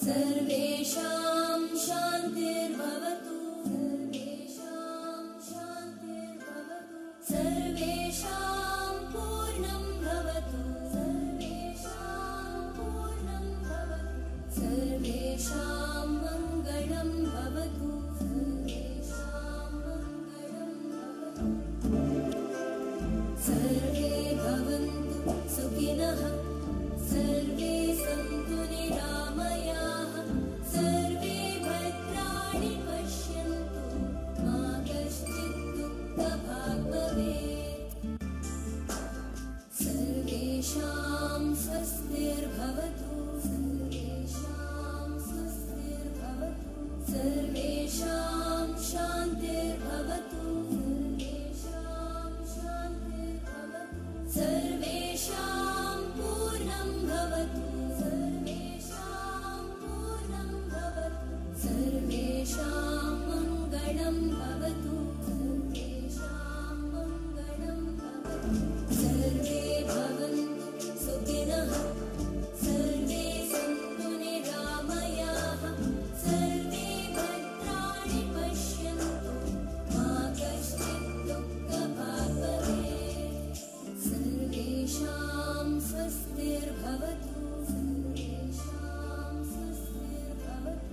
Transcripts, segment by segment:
सर्वेषां शान्तिर्भवतु सर्वेषां शान्तिर्भवतु सर्वेषां पूर्णं भवतु सर्वेषां पूर्णं भवतु सर्वेषां मङ्गलं भवतु सर्वेषां मङ्गलं भवतु सर्वे भवन्तु सुखिनः सर्वे सन्तु निरामयाः सर्वे भद्राणि पश्यन्तु मा कश्चित् दुःखभाग् भवेत् सर्वेषां स्वस्तिर्भवतु सर्वेषां स्वस्तिर्भवतु सर्वेषां शान्तिर्भवतु सर्वेषां शान्तिर्भवतु सर्वेषां पूर्णं भवतु सर्वेषां पूर्णं भवतु सर्वेषां मङ्गलं भवतु सर्वेषां मङ्गलं भवतु सर्वे भवन्तु सुखिनः सर्वे सन्तु निरामयाः सर्वे भद्राणि पश्यन्तु मा कश्चित् दुःखभाग् भवेत् सर्वेषां स्वस्तिर्भवतु सर्वेषां स्वस्तिर्भवतु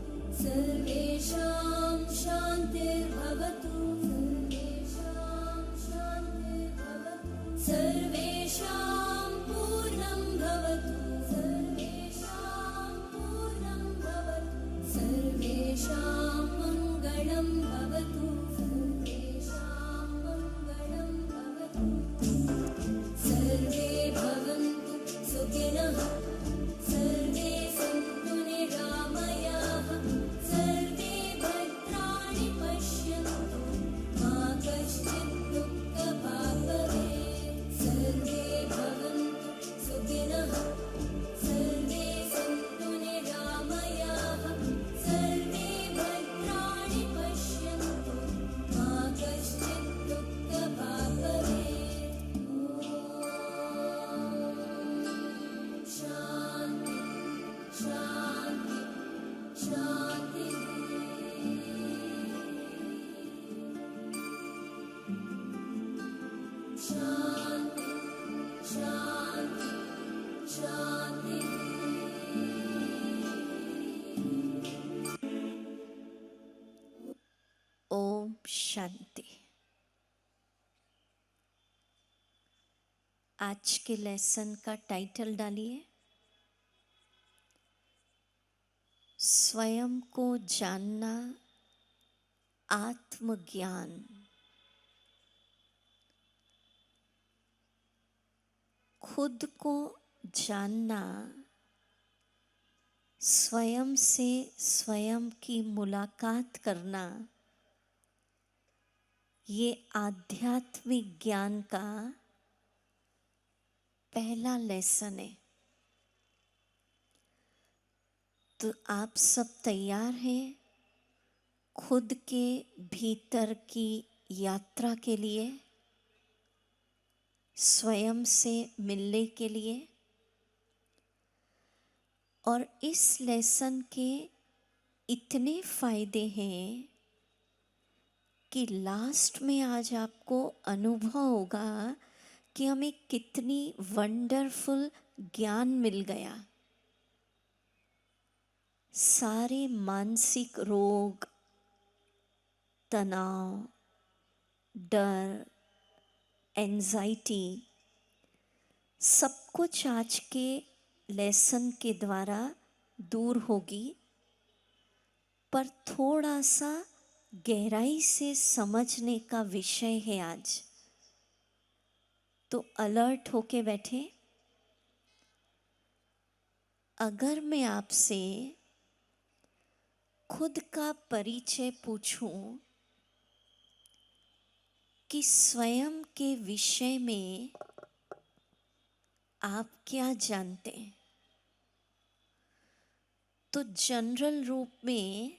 सर्वेषां शान्तिर्भवतु सर्वेषां शान्तिर्भवतु सर्वेषां पूर्णं भवतु सर्वेषां पूर्णं भवतु सर्वेषां मङ्गलं भवतु सर्वेषां मङ्गलं भवतु सर्वे भवन्तु सुखिनः सर्वे सन्तु निरामयाः सर्वे भद्राणि पश्यन्तु मा कश्चित् दुःखभाग् भवेत् सर्वे भवन्तु सुखिनः सर्वे सन्तु निरामयाः सर्वे भद्राणि पश्यन्तु मा कश्चित् दुःखभाग् भवेत् शान्ति शान्ति शान्ति शान्ति शान्ति शान्ति ओम शांति। आज के लेसन का टाइटल डालिए, स्वयं को जानना आत्मज्ञान। खुद को जानना, स्वयं से स्वयं की मुलाकात करना, ये आध्यात्मिक ज्ञान का पहला लेसन है। तो आप सब तैयार हैं खुद के भीतर की यात्रा के लिए, स्वयं से मिलने के लिए। और इस लेसन के इतने फायदे हैं कि लास्ट में आज आपको अनुभव होगा कि हमें कितनी वंडरफुल ज्ञान मिल गया। सारे मानसिक रोग, तनाव, डर, एंजाइटी, सब कुछ आज के लेसन के द्वारा दूर होगी। पर थोड़ा सा गहराई से समझने का विषय है आज, तो अलर्ट होके बैठे। अगर मैं आपसे खुद का परिचय पूछूं कि स्वयं के विषय में आप क्या जानते हैं, तो जनरल रूप में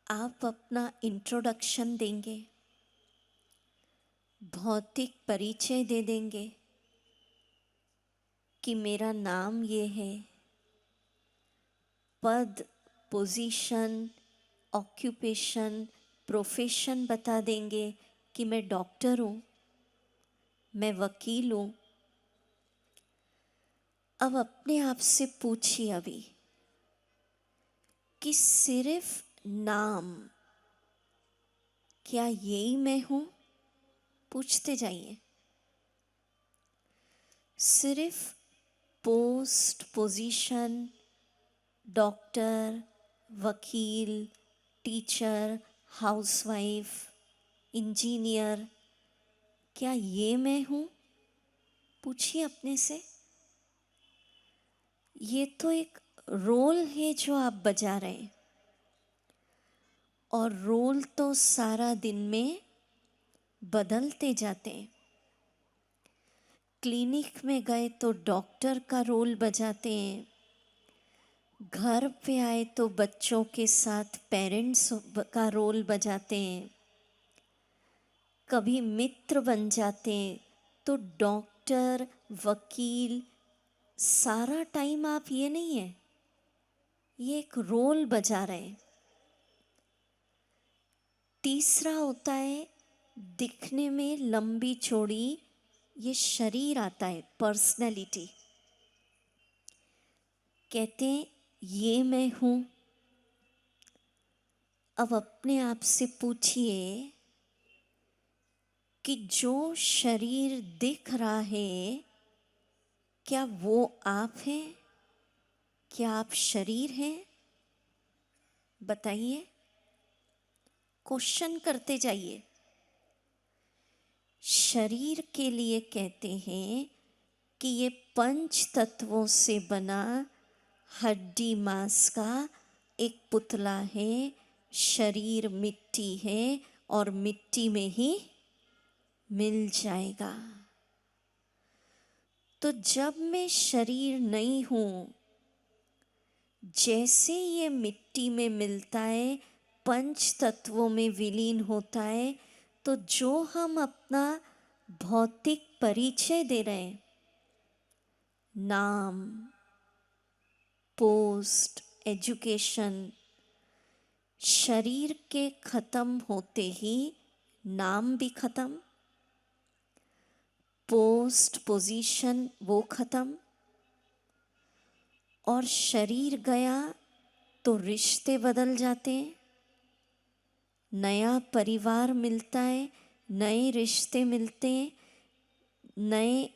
आप अपना इंट्रोडक्शन देंगे, भौतिक परिचय दे देंगे कि मेरा नाम ये है, पद, पोजीशन, ऑक्यूपेशन, प्रोफेशन बता देंगे कि मैं डॉक्टर हूँ, मैं वकील हूँ। अब अपने आप से पूछिए अभी कि सिर्फ नाम, क्या यही मैं हूँ? पूछते जाइए। सिर्फ पोस्ट, पोजीशन, डॉक्टर, वकील, टीचर, हाउसवाइफ, इंजीनियर, क्या ये मैं हूँ? पूछिए अपने से। ये तो एक रोल है जो आप बजा रहे हैं, और रोल तो सारा दिन में बदलते जाते हैं। क्लिनिक में गए तो डॉक्टर का रोल बजाते हैं, घर पे आए तो बच्चों के साथ पेरेंट्स का रोल बजाते हैं, कभी मित्र बन जाते हैं तो डॉक्टर, वकील, सारा टाइम आप ये नहीं है, ये एक रोल बजा रहे हैं। तीसरा होता है दिखने में लंबी चौड़ी, ये शरीर आता है, पर्सनैलिटी। कहते हैं ये मैं हूँ। अब अपने आप से पूछिए कि जो शरीर दिख रहा है, क्या वो आप हैं? क्या आप शरीर हैं? बताइए, क्वेश्चन करते जाइए। शरीर के लिए कहते हैं कि ये पंच तत्वों से बना हड्डी मांस का एक पुतला है। शरीर मिट्टी है और मिट्टी में ही मिल जाएगा। तो जब मैं शरीर नहीं हूँ, जैसे ये मिट्टी में मिलता है, पंच तत्वों में विलीन होता है, तो जो हम अपना भौतिक परिचय दे रहे हैं, नाम, पोस्ट, एजुकेशन, शरीर के खत्म होते ही नाम भी खत्म, पोस्ट, पोजीशन वो खत्म, और शरीर गया तो रिश्ते बदल जाते हैं, नया परिवार मिलता है, नए रिश्ते मिलते हैं, नए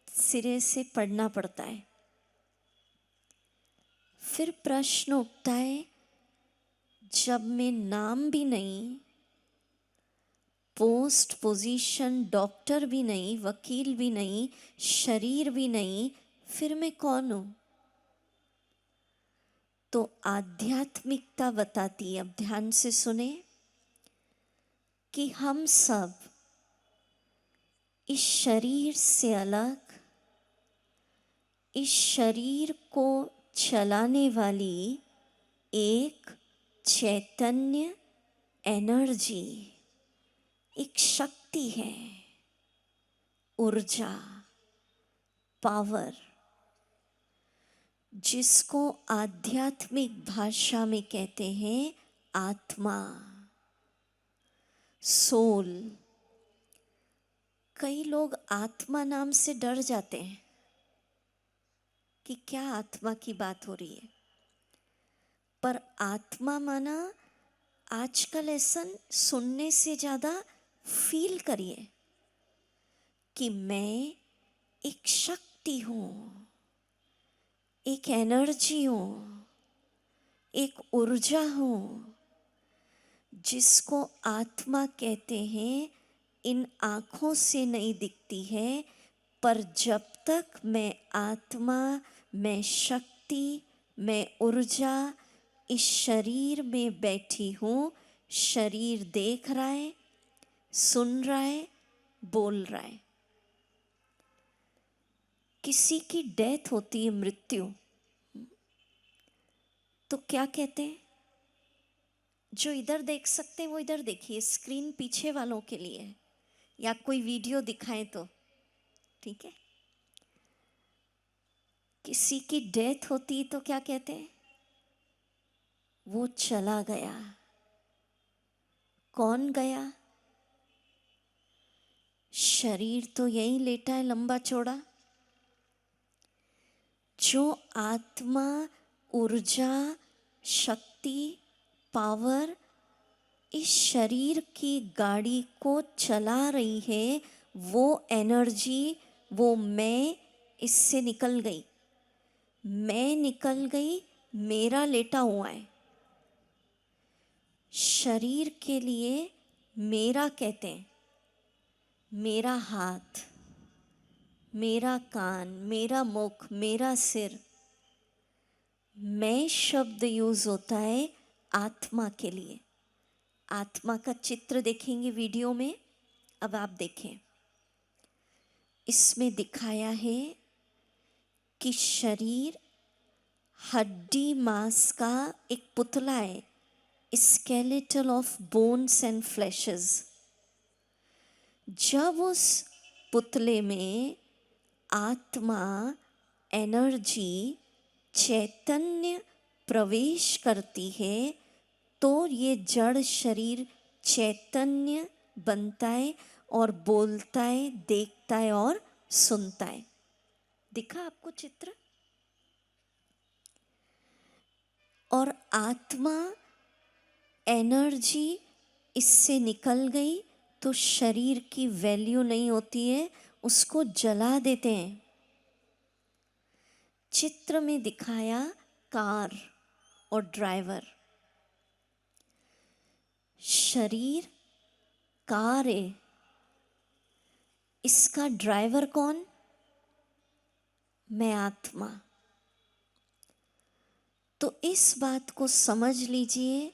सिरे से पढ़ना पड़ता है। फिर प्रश्न उठता है, जब मैं नाम भी नहीं, पोस्ट, पोजीशन, डॉक्टर भी नहीं, वकील भी नहीं, शरीर भी नहीं, फिर मैं कौन हूँ? तो आध्यात्मिकता बताती है, अब ध्यान से सुने, कि हम सब इस शरीर से अलग, इस शरीर को चलाने वाली एक चैतन्य एनर्जी, एक शक्ति है, ऊर्जा, पावर, जिसको आध्यात्मिक भाषा में कहते हैं आत्मा, सोल। कई लोग आत्मा नाम से डर जाते हैं कि क्या आत्मा की बात हो रही है, पर आत्मा माना आजकल ऐसा सुनने से ज़्यादा फील करिए कि मैं एक शक्ति हूँ, एक एनर्जी हूँ, एक ऊर्जा हूँ, जिसको आत्मा कहते हैं। इन आँखों से नहीं दिखती है, पर जब तक मैं आत्मा, मैं शक्ति, मैं ऊर्जा इस शरीर में बैठी हूँ, शरीर देख रहा है, सुन रहा है, बोल रहा है। किसी की डेथ होती है, मृत्यु, तो क्या कहते हैं? जो इधर देख सकते हैं वो इधर देखिए, स्क्रीन पीछे वालों के लिए है, या कोई वीडियो दिखाएं तो ठीक है। किसी की डेथ होती है तो क्या कहते हैं? वो चला गया। कौन गया? शरीर तो यहीं लेटा है लंबा चौड़ा। जो आत्मा, ऊर्जा, शक्ति, पावर इस शरीर की गाड़ी को चला रही है, वो एनर्जी, वो मैं इससे निकल गई। मैं निकल गई, मेरा लेटा हुआ है। शरीर के लिए मेरा कहते हैं। मेरा हाथ, मेरा कान, मेरा मुख, मेरा सिर। मैं शब्द यूज होता है आत्मा के लिए। आत्मा का चित्र देखेंगे वीडियो में। अब आप देखें, इसमें दिखाया है कि शरीर हड्डी मांस का एक पुतला है, skeletal of bones and flashes. जब उस पुतले में आत्मा, एनर्जी, चैतन्य प्रवेश करती है तो ये जड़ शरीर चैतन्य बनता है और बोलता है, देखता है और सुनता है। दिखा आपको चित्र? और आत्मा, एनर्जी इससे निकल गई तो शरीर की वैल्यू नहीं होती है, उसको जला देते हैं। चित्र में दिखाया कार और ड्राइवर। शरीर कार है, इसका ड्राइवर कौन? मैं आत्मा। तो इस बात को समझ लीजिए,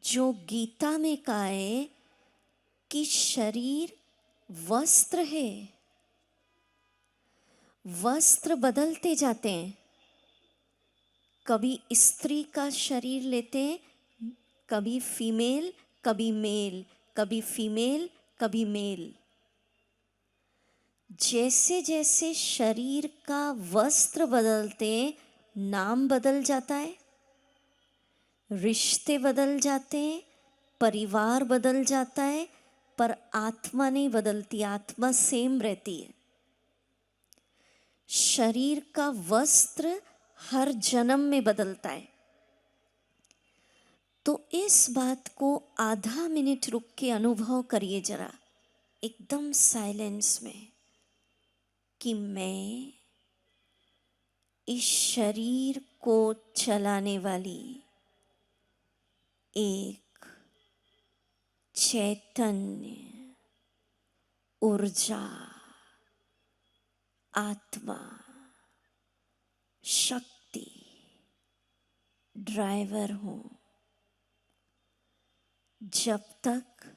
जो गीता में कहा है कि शरीर वस्त्र है, वस्त्र बदलते जाते हैं। कभी स्त्री का शरीर लेते हैं, कभी फीमेल, कभी मेल, कभी फीमेल, कभी मेल। जैसे जैसे शरीर का वस्त्र बदलते, नाम बदल जाता है, रिश्ते बदल जाते हैं, परिवार बदल जाता है, पर आत्मा नहीं बदलती, आत्मा सेम रहती है। शरीर का वस्त्र हर जन्म में बदलता है। तो इस बात को आधा मिनट रुक के अनुभव करिए जरा, एकदम साइलेंस में, कि मैं इस शरीर को चलाने वाली एक चैतन्य, ऊर्जा, आत्मा, शक्ति, ड्राइवर हूं। जब तक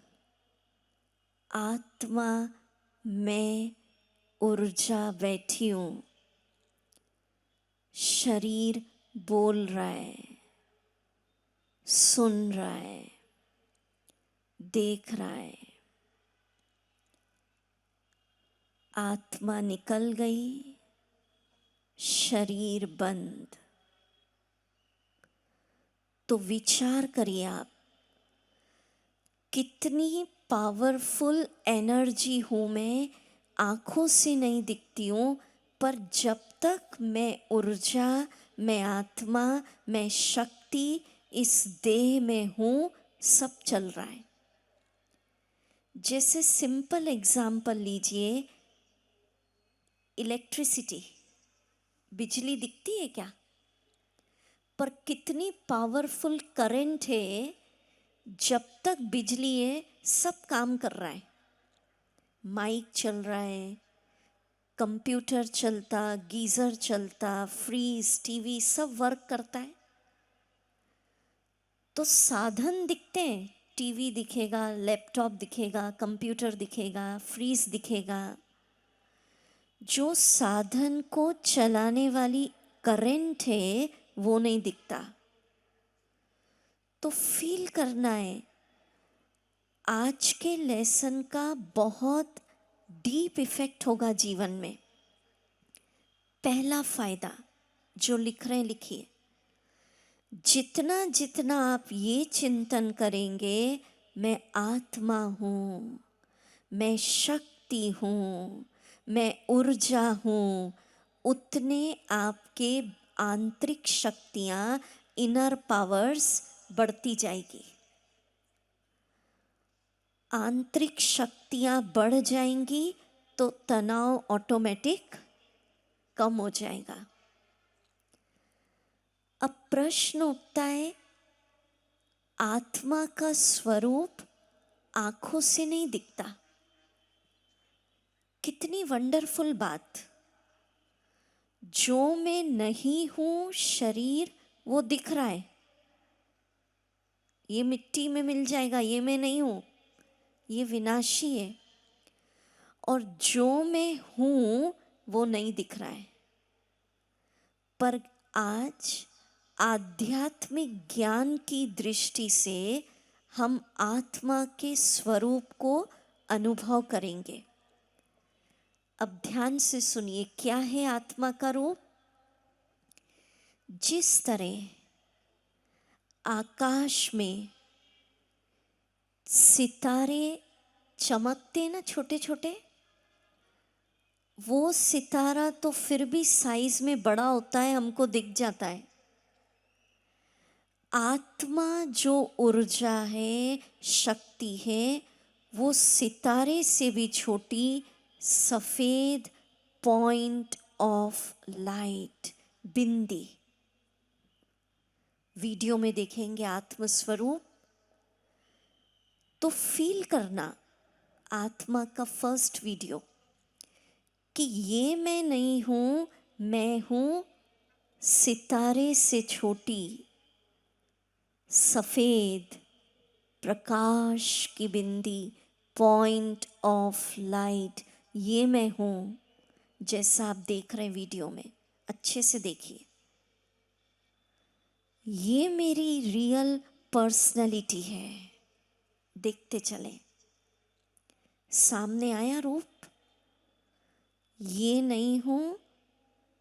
आत्मा, मैं, ऊर्जा बैठी हूं, शरीर बोल रहा है, सुन रहा है, देख रहा है। आत्मा निकल गई, शरीर बंद। तो विचार करिए आप, कितनी पावरफुल एनर्जी हूं मैं। आंखों से नहीं दिखती हूं, पर जब तक मैं ऊर्जा, मैं आत्मा, मैं शक्ति इस देह में हूं, सब चल रहा है। जैसे सिंपल एग्जाम्पल लीजिए, इलेक्ट्रिसिटी, बिजली दिखती है क्या? पर कितनी पावरफुल करंट है, जब तक बिजली है सब काम कर रहा है। माइक चल रहा है, कंप्यूटर चलता, गीजर चलता, फ्रीज, टीवी सब वर्क करता है। तो साधन दिखते हैं, टीवी दिखेगा, लैपटॉप दिखेगा, कंप्यूटर दिखेगा, फ्रीज दिखेगा। जो साधन को चलाने वाली करंट है वो नहीं दिखता। तो फील करना है, आज के लेसन का बहुत डीप इफेक्ट होगा जीवन में। पहला फायदा जो लिख रहे हैं लिखिए, जितना जितना आप ये चिंतन करेंगे, मैं आत्मा हूँ, मैं शक्ति हूँ, मैं ऊर्जा हूँ, उतने आपके आंतरिक शक्तियाँ, इनर पावर्स बढ़ती जाएगी। आंतरिक शक्तियाँ बढ़ जाएंगी तो तनाव ऑटोमेटिक कम हो जाएगा। अब प्रश्न उठता है, आत्मा का स्वरूप आंखों से नहीं दिखता। कितनी वंडरफुल बात। जो मैं नहीं हूं शरीर, वो दिख रहा है, ये मिट्टी में मिल जाएगा, ये मैं नहीं हूं, ये विनाशी है। और जो मैं हूं वो नहीं दिख रहा है। पर आज आध्यात्मिक ज्ञान की दृष्टि से हम आत्मा के स्वरूप को अनुभव करेंगे। अब ध्यान से सुनिए, क्या है आत्मा का रूप? जिस तरह आकाश में सितारे चमकते ना छोटे छोटे, वो सितारा तो फिर भी साइज में बड़ा होता है, हमको दिख जाता है। आत्मा जो ऊर्जा है, शक्ति है, वो सितारे से भी छोटी सफेद point of light, bindi. Video में देखेंगे आत्मस्वरूप तो फील करना, आत्मा का फर्स्ट वीडियो, कि ये मैं नहीं हूं, मैं हूं सितारे से छोटी सफेद प्रकाश की बिंदी, पॉइंट ऑफ लाइट, ये मैं हूं। जैसा आप देख रहे हैं वीडियो में, अच्छे से देखिए। ये मेरी रियल पर्सनैलिटी है। देखते चले, सामने आया रूप। ये नहीं हूं,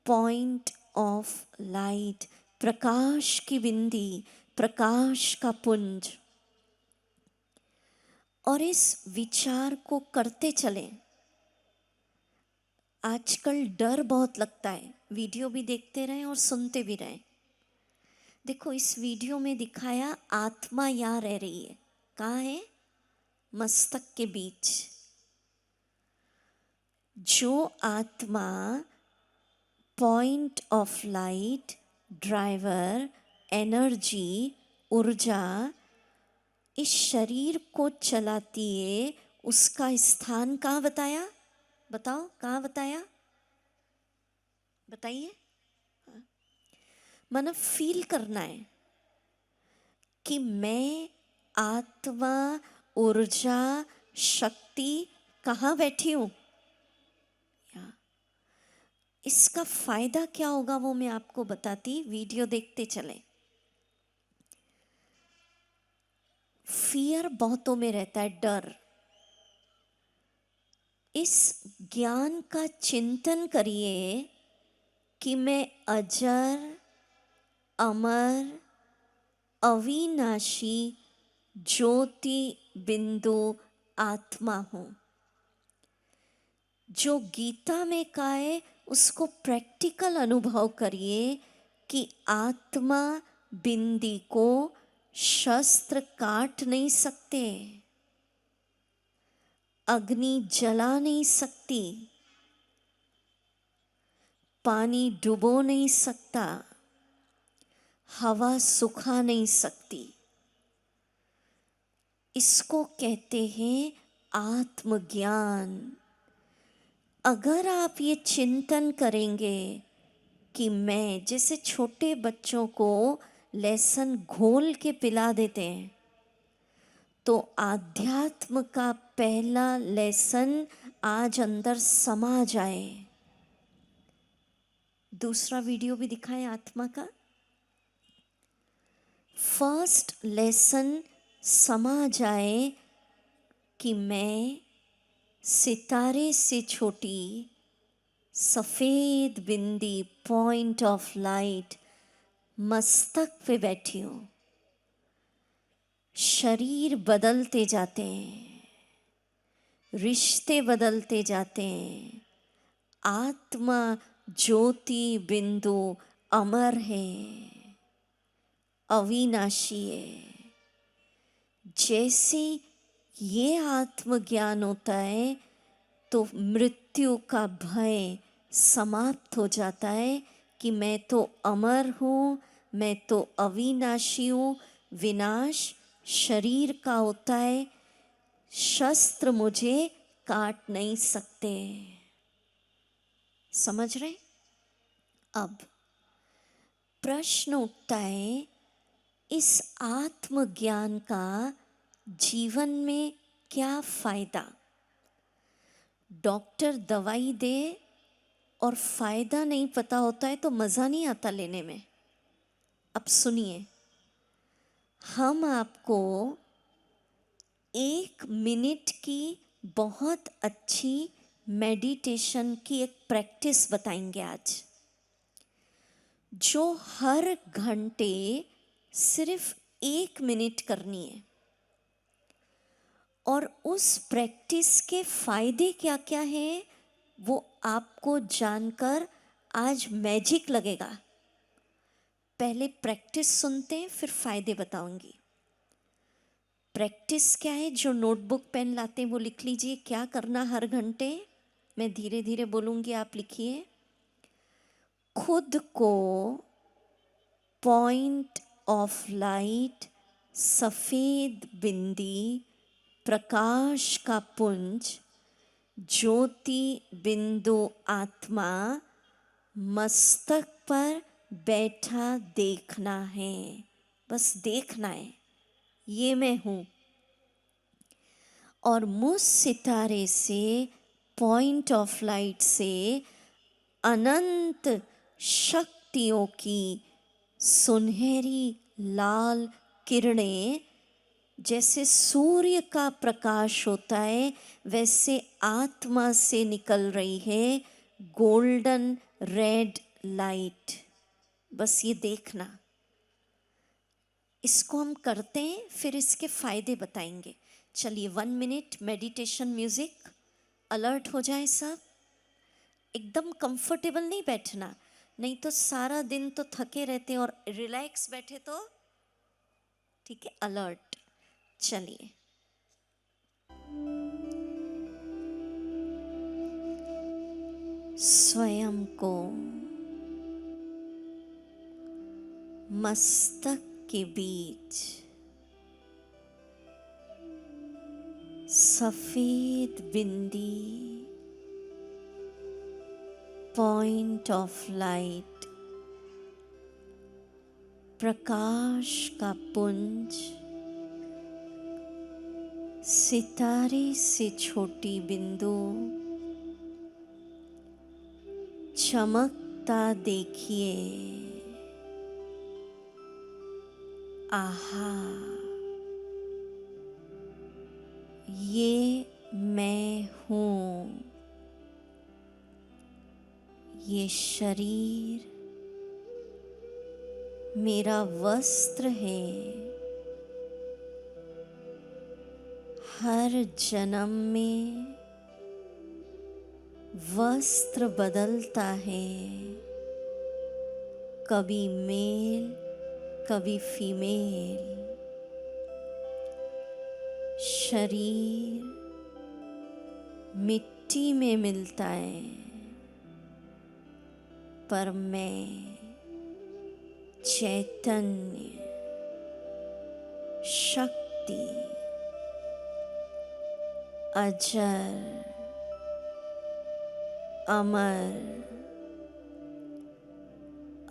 पॉइंट ऑफ लाइट, प्रकाश की बिंदी, प्रकाश का पुंज। और इस विचार को करते चलें। आजकल डर बहुत लगता है, वीडियो भी देखते रहें और सुनते भी रहें। देखो, इस वीडियो में दिखाया आत्मा यहाँ रह रही है। कहाँ है? मस्तक के बीच। जो आत्मा point of light, driver, energy, ऊर्जा इस शरीर को चलाती है, उसका स्थान कहाँ बताया? बताओ कहाँ बताया? बताइए। मतलब फील करना है कि मैं आत्मा, ऊर्जा, शक्ति कहाँ बैठी हूँ। इसका फायदा क्या होगा वो मैं आपको बताती, वीडियो देखते चले। फियर बहुतों में रहता है, डर। इस ज्ञान का चिंतन करिए कि मैं अजर, अमर, अविनाशी, ज्योति बिंदु आत्मा हूँ। जो गीता में कहा है उसको प्रैक्टिकल अनुभव करिए कि आत्मा बिंदी को शस्त्र काट नहीं सकते, अग्नि जला नहीं सकती, पानी डुबो नहीं सकता, हवा सुखा नहीं सकती। इसको कहते हैं आत्मज्ञान। अगर आप ये चिंतन करेंगे कि मैं, जैसे छोटे बच्चों को लेसन घोल के पिला देते हैं, तो आध्यात्म का पहला लेसन आज अंदर समा जाए। दूसरा वीडियो भी दिखाएं आत्मा का। फर्स्ट लेसन समा जाए कि मैं सितारे से छोटी सफेद बिंदी, पॉइंट ऑफ लाइट, मस्तक पे बैठी हूँ। शरीर बदलते जाते हैं, रिश्ते बदलते जाते हैं। आत्मा ज्योति बिंदु अमर है, अविनाशी है। जैसे ये आत्मज्ञान होता है तो मृत्यु का भय समाप्त हो जाता है कि मैं तो अमर हूँ, मैं तो अविनाशी हूँ। विनाश शरीर का होता है, शस्त्र मुझे काट नहीं सकते। समझ रहे? अब प्रश्न उठता है, इस आत्मज्ञान का जीवन में क्या फायदा? डॉक्टर दवाई दे और फायदा नहीं पता होता है तो मज़ा नहीं आता लेने में। अब सुनिए, हम आपको 1 मिनट की बहुत अच्छी मेडिटेशन की एक प्रैक्टिस बताएंगे आज, जो हर घंटे सिर्फ 1 मिनट करनी है। और उस प्रैक्टिस के फायदे क्या क्या हैं वो आपको जानकर आज मैजिक लगेगा। पहले प्रैक्टिस सुनते हैं, फिर फायदे बताऊंगी। प्रैक्टिस क्या है? जो नोटबुक पेन लाते हैं वो लिख लीजिए क्या करना हर घंटे। मैं धीरे धीरे बोलूंगी, आप लिखिए। खुद को पॉइंट ऑफ लाइट, सफेद बिंदी, प्रकाश का पुंज, ज्योति बिंदु आत्मा मस्तक पर बैठा देखना है। बस देखना है, ये मैं हूँ। और मुझ सितारे से, पॉइंट ऑफ लाइट से अनंत शक्तियों की सुनहरी लाल किरणें, जैसे सूर्य का प्रकाश होता है वैसे आत्मा से निकल रही है गोल्डन रेड लाइट। बस ये देखना। इसको हम करते हैं, फिर इसके फायदे बताएंगे। चलिए 1 मिनट मेडिटेशन म्यूजिक। अलर्ट हो जाए सब, एकदम कंफर्टेबल नहीं बैठना, नहीं तो सारा दिन तो थके रहते हैं। और रिलैक्स बैठे तो ठीक है। अलर्ट। चलिए स्वयं को मस्तक के बीच सफेद बिंदी, पॉइंट ऑफ लाइट, प्रकाश का पुंज, सितारे से छोटी बिंदु चमकता देखिए। आहा, ये मैं हूँ। ये शरीर मेरा वस्त्र है। हर जन्म में वस्त्र बदलता है, कभी मेल कभी फीमेल। शरीर मिट्टी में मिलता है, पर मैं चैतन्य, शक्ति, अजर, अमर,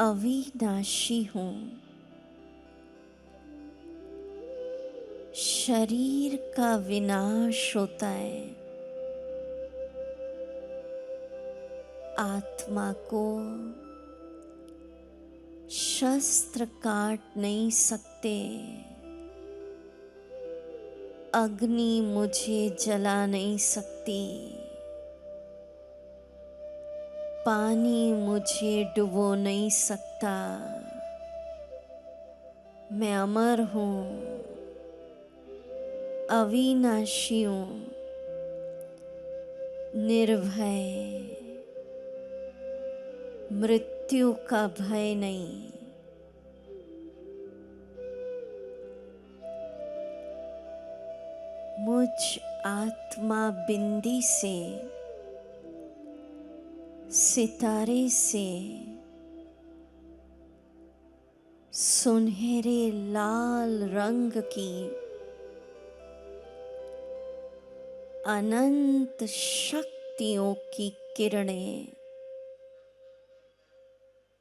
अविनाशी हूँ। शरीर का विनाश होता है, आत्मा को शस्त्र काट नहीं सकते। अग्नि मुझे जला नहीं सकती, पानी मुझे डुबो नहीं सकता। मैं अमर हूँ, अविनाशी हूँ, निर्भय, मृत्यु का भय नहीं। मुझ आत्मा बिंदी से, सितारे से, सुनहरे लाल रंग की अनंत शक्तियों की किरणें,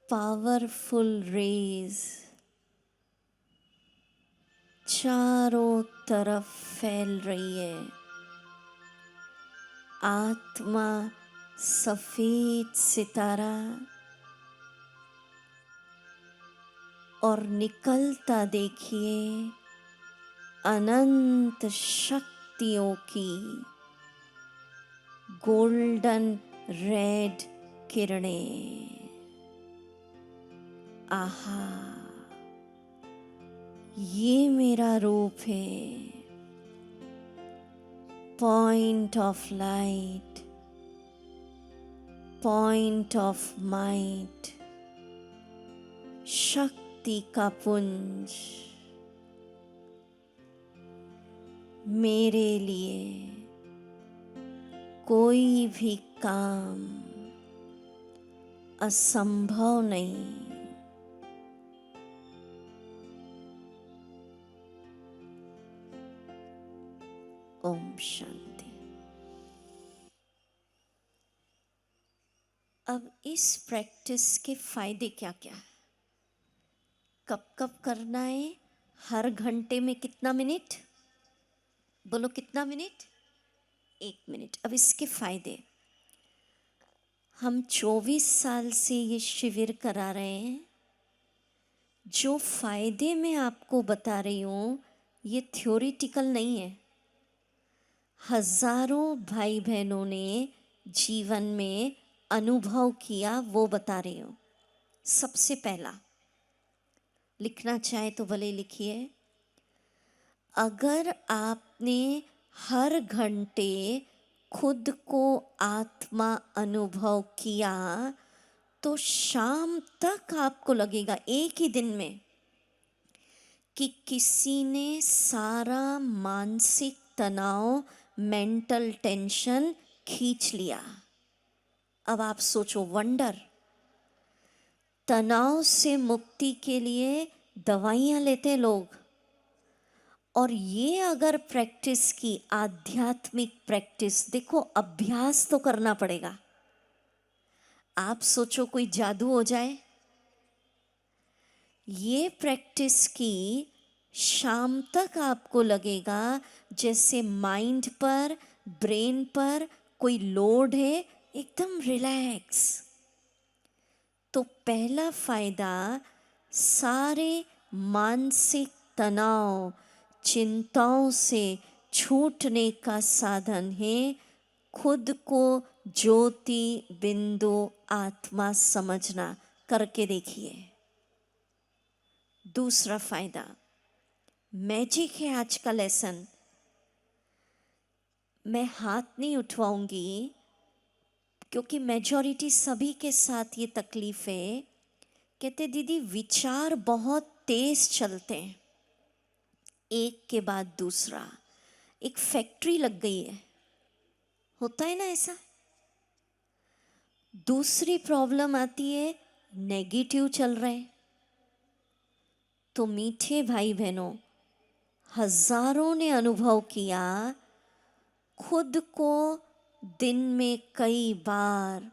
पावरफुल रेज चारों तरफ फैल रही है। आत्मा सफेद सितारा और निकलता देखिए अनंत शक्तियों की गोल्डन रेड किरणें। आहा, ये मेरा रूप है। Point of light, point of might, शक्ति का पुंज। मेरे लिए कोई भी काम असंभव नहीं। ओम शांति। अब इस प्रैक्टिस के फायदे क्या क्या है? कब कब करना है? हर घंटे में कितना मिनट? बोलो कितना मिनट? 1 मिनट। अब इसके फायदे, हम 24 साल से ये शिविर करा रहे हैं। जो फायदे मैं आपको बता रही हूँ ये थ्योरिटिकल नहीं है। हजारों भाई बहनों ने जीवन में अनुभव किया, वो बता रही हूँ। सबसे पहला, लिखना चाहे तो भले लिखिए। अगर आपने हर घंटे खुद को आत्मा अनुभव किया तो शाम तक आपको लगेगा, एक ही दिन में, कि किसी ने सारा मानसिक तनाव, मेंटल टेंशन खींच लिया। अब आप सोचो, वंडर। तनाव से मुक्ति के लिए दवाइयाँ लेते लोग, और ये अगर प्रैक्टिस की, आध्यात्मिक प्रैक्टिस, देखो अभ्यास तो करना पड़ेगा। आप सोचो कोई जादू हो जाए। ये प्रैक्टिस की, शाम तक आपको लगेगा जैसे माइंड पर, ब्रेन पर कोई लोड है, एकदम रिलैक्स। तो पहला फायदा, सारे मानसिक तनाव, चिंताओं से छूटने का साधन है खुद को ज्योति बिंदु आत्मा समझना। करके देखिए। दूसरा फायदा, मैजिक है आज का लेसन। मैं हाथ नहीं उठवाऊंगी क्योंकि मेजॉरिटी सभी के साथ ये तकलीफ है। कहते दीदी विचार बहुत तेज चलते हैं, एक के बाद दूसरा, एक फैक्ट्री लग गई है। होता है ना ऐसा? दूसरी प्रॉब्लम आती है, नेगेटिव चल रहे। तो मीठे भाई बहनों, हजारों ने अनुभव किया, खुद को दिन में कई बार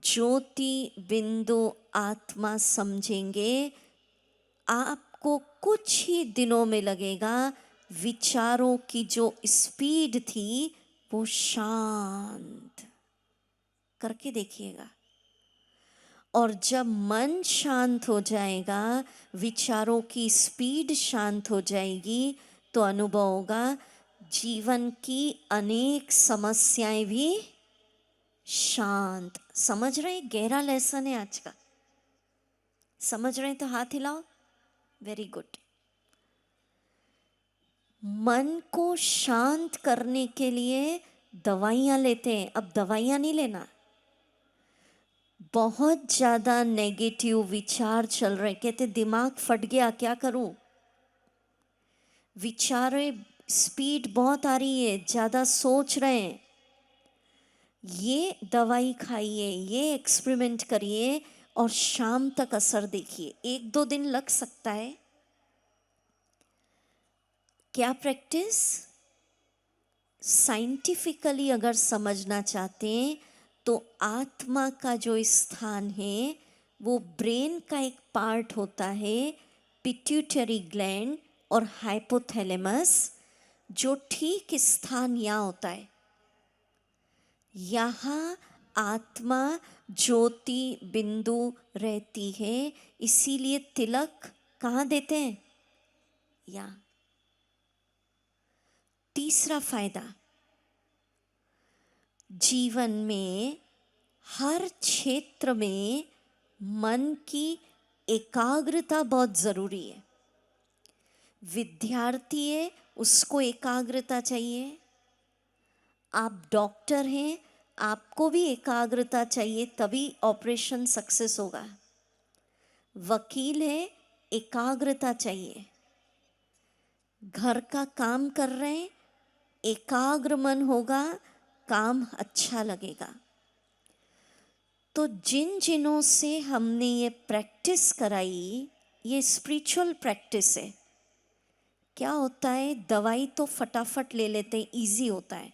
ज्योति बिंदु आत्मा समझेंगे, आपको कुछ ही दिनों में लगेगा विचारों की जो स्पीड थी वो शांत। करके देखिएगा। और जब मन शांत हो जाएगा, विचारों की स्पीड शांत हो जाएगी, तो अनुभव होगा जीवन की अनेक समस्याएं भी शांत। समझ रहे? गहरा लेसन है आज का। समझ रहे हैं तो हाथ हिलाओ। Very good. मन को शांत करने के लिए दवाइयाँ लेते हैं, अब दवाइयाँ नहीं लेना। बहुत ज़्यादा नेगेटिव विचार चल रहे, कहते दिमाग फट गया, क्या करूं? विचारें स्पीड बहुत आ रही है, ज़्यादा सोच रहे हैं, ये दवाई खाइए, ये एक्सपेरिमेंट करिए और शाम तक असर देखिए। 1-2 दिन लग सकता है। क्या प्रैक्टिस? साइंटिफिकली अगर समझना चाहते हैं तो आत्मा का जो स्थान है वो ब्रेन का एक पार्ट होता है, पिट्यूटरी ग्लैंड और हाइपोथैलेमस, जो ठीक स्थान यहाँ होता है। यहाँ आत्मा ज्योति बिंदु रहती है, इसीलिए तिलक कहाँ देते हैं? यहाँ। तीसरा फायदा, जीवन में हर क्षेत्र में मन की एकाग्रता बहुत जरूरी है। विद्यार्थी है, उसको एकाग्रता चाहिए। आप डॉक्टर हैं, आपको भी एकाग्रता चाहिए, तभी ऑपरेशन सक्सेस होगा। वकील है, एकाग्रता चाहिए। घर का काम कर रहे हैं, एकाग्र मन होगा, काम अच्छा लगेगा। तो जिन जिनों से हमने ये प्रैक्टिस कराई, ये स्पिरिचुअल प्रैक्टिस है। क्या होता है, दवाई तो फटाफट ले लेते हैं, इजी होता है।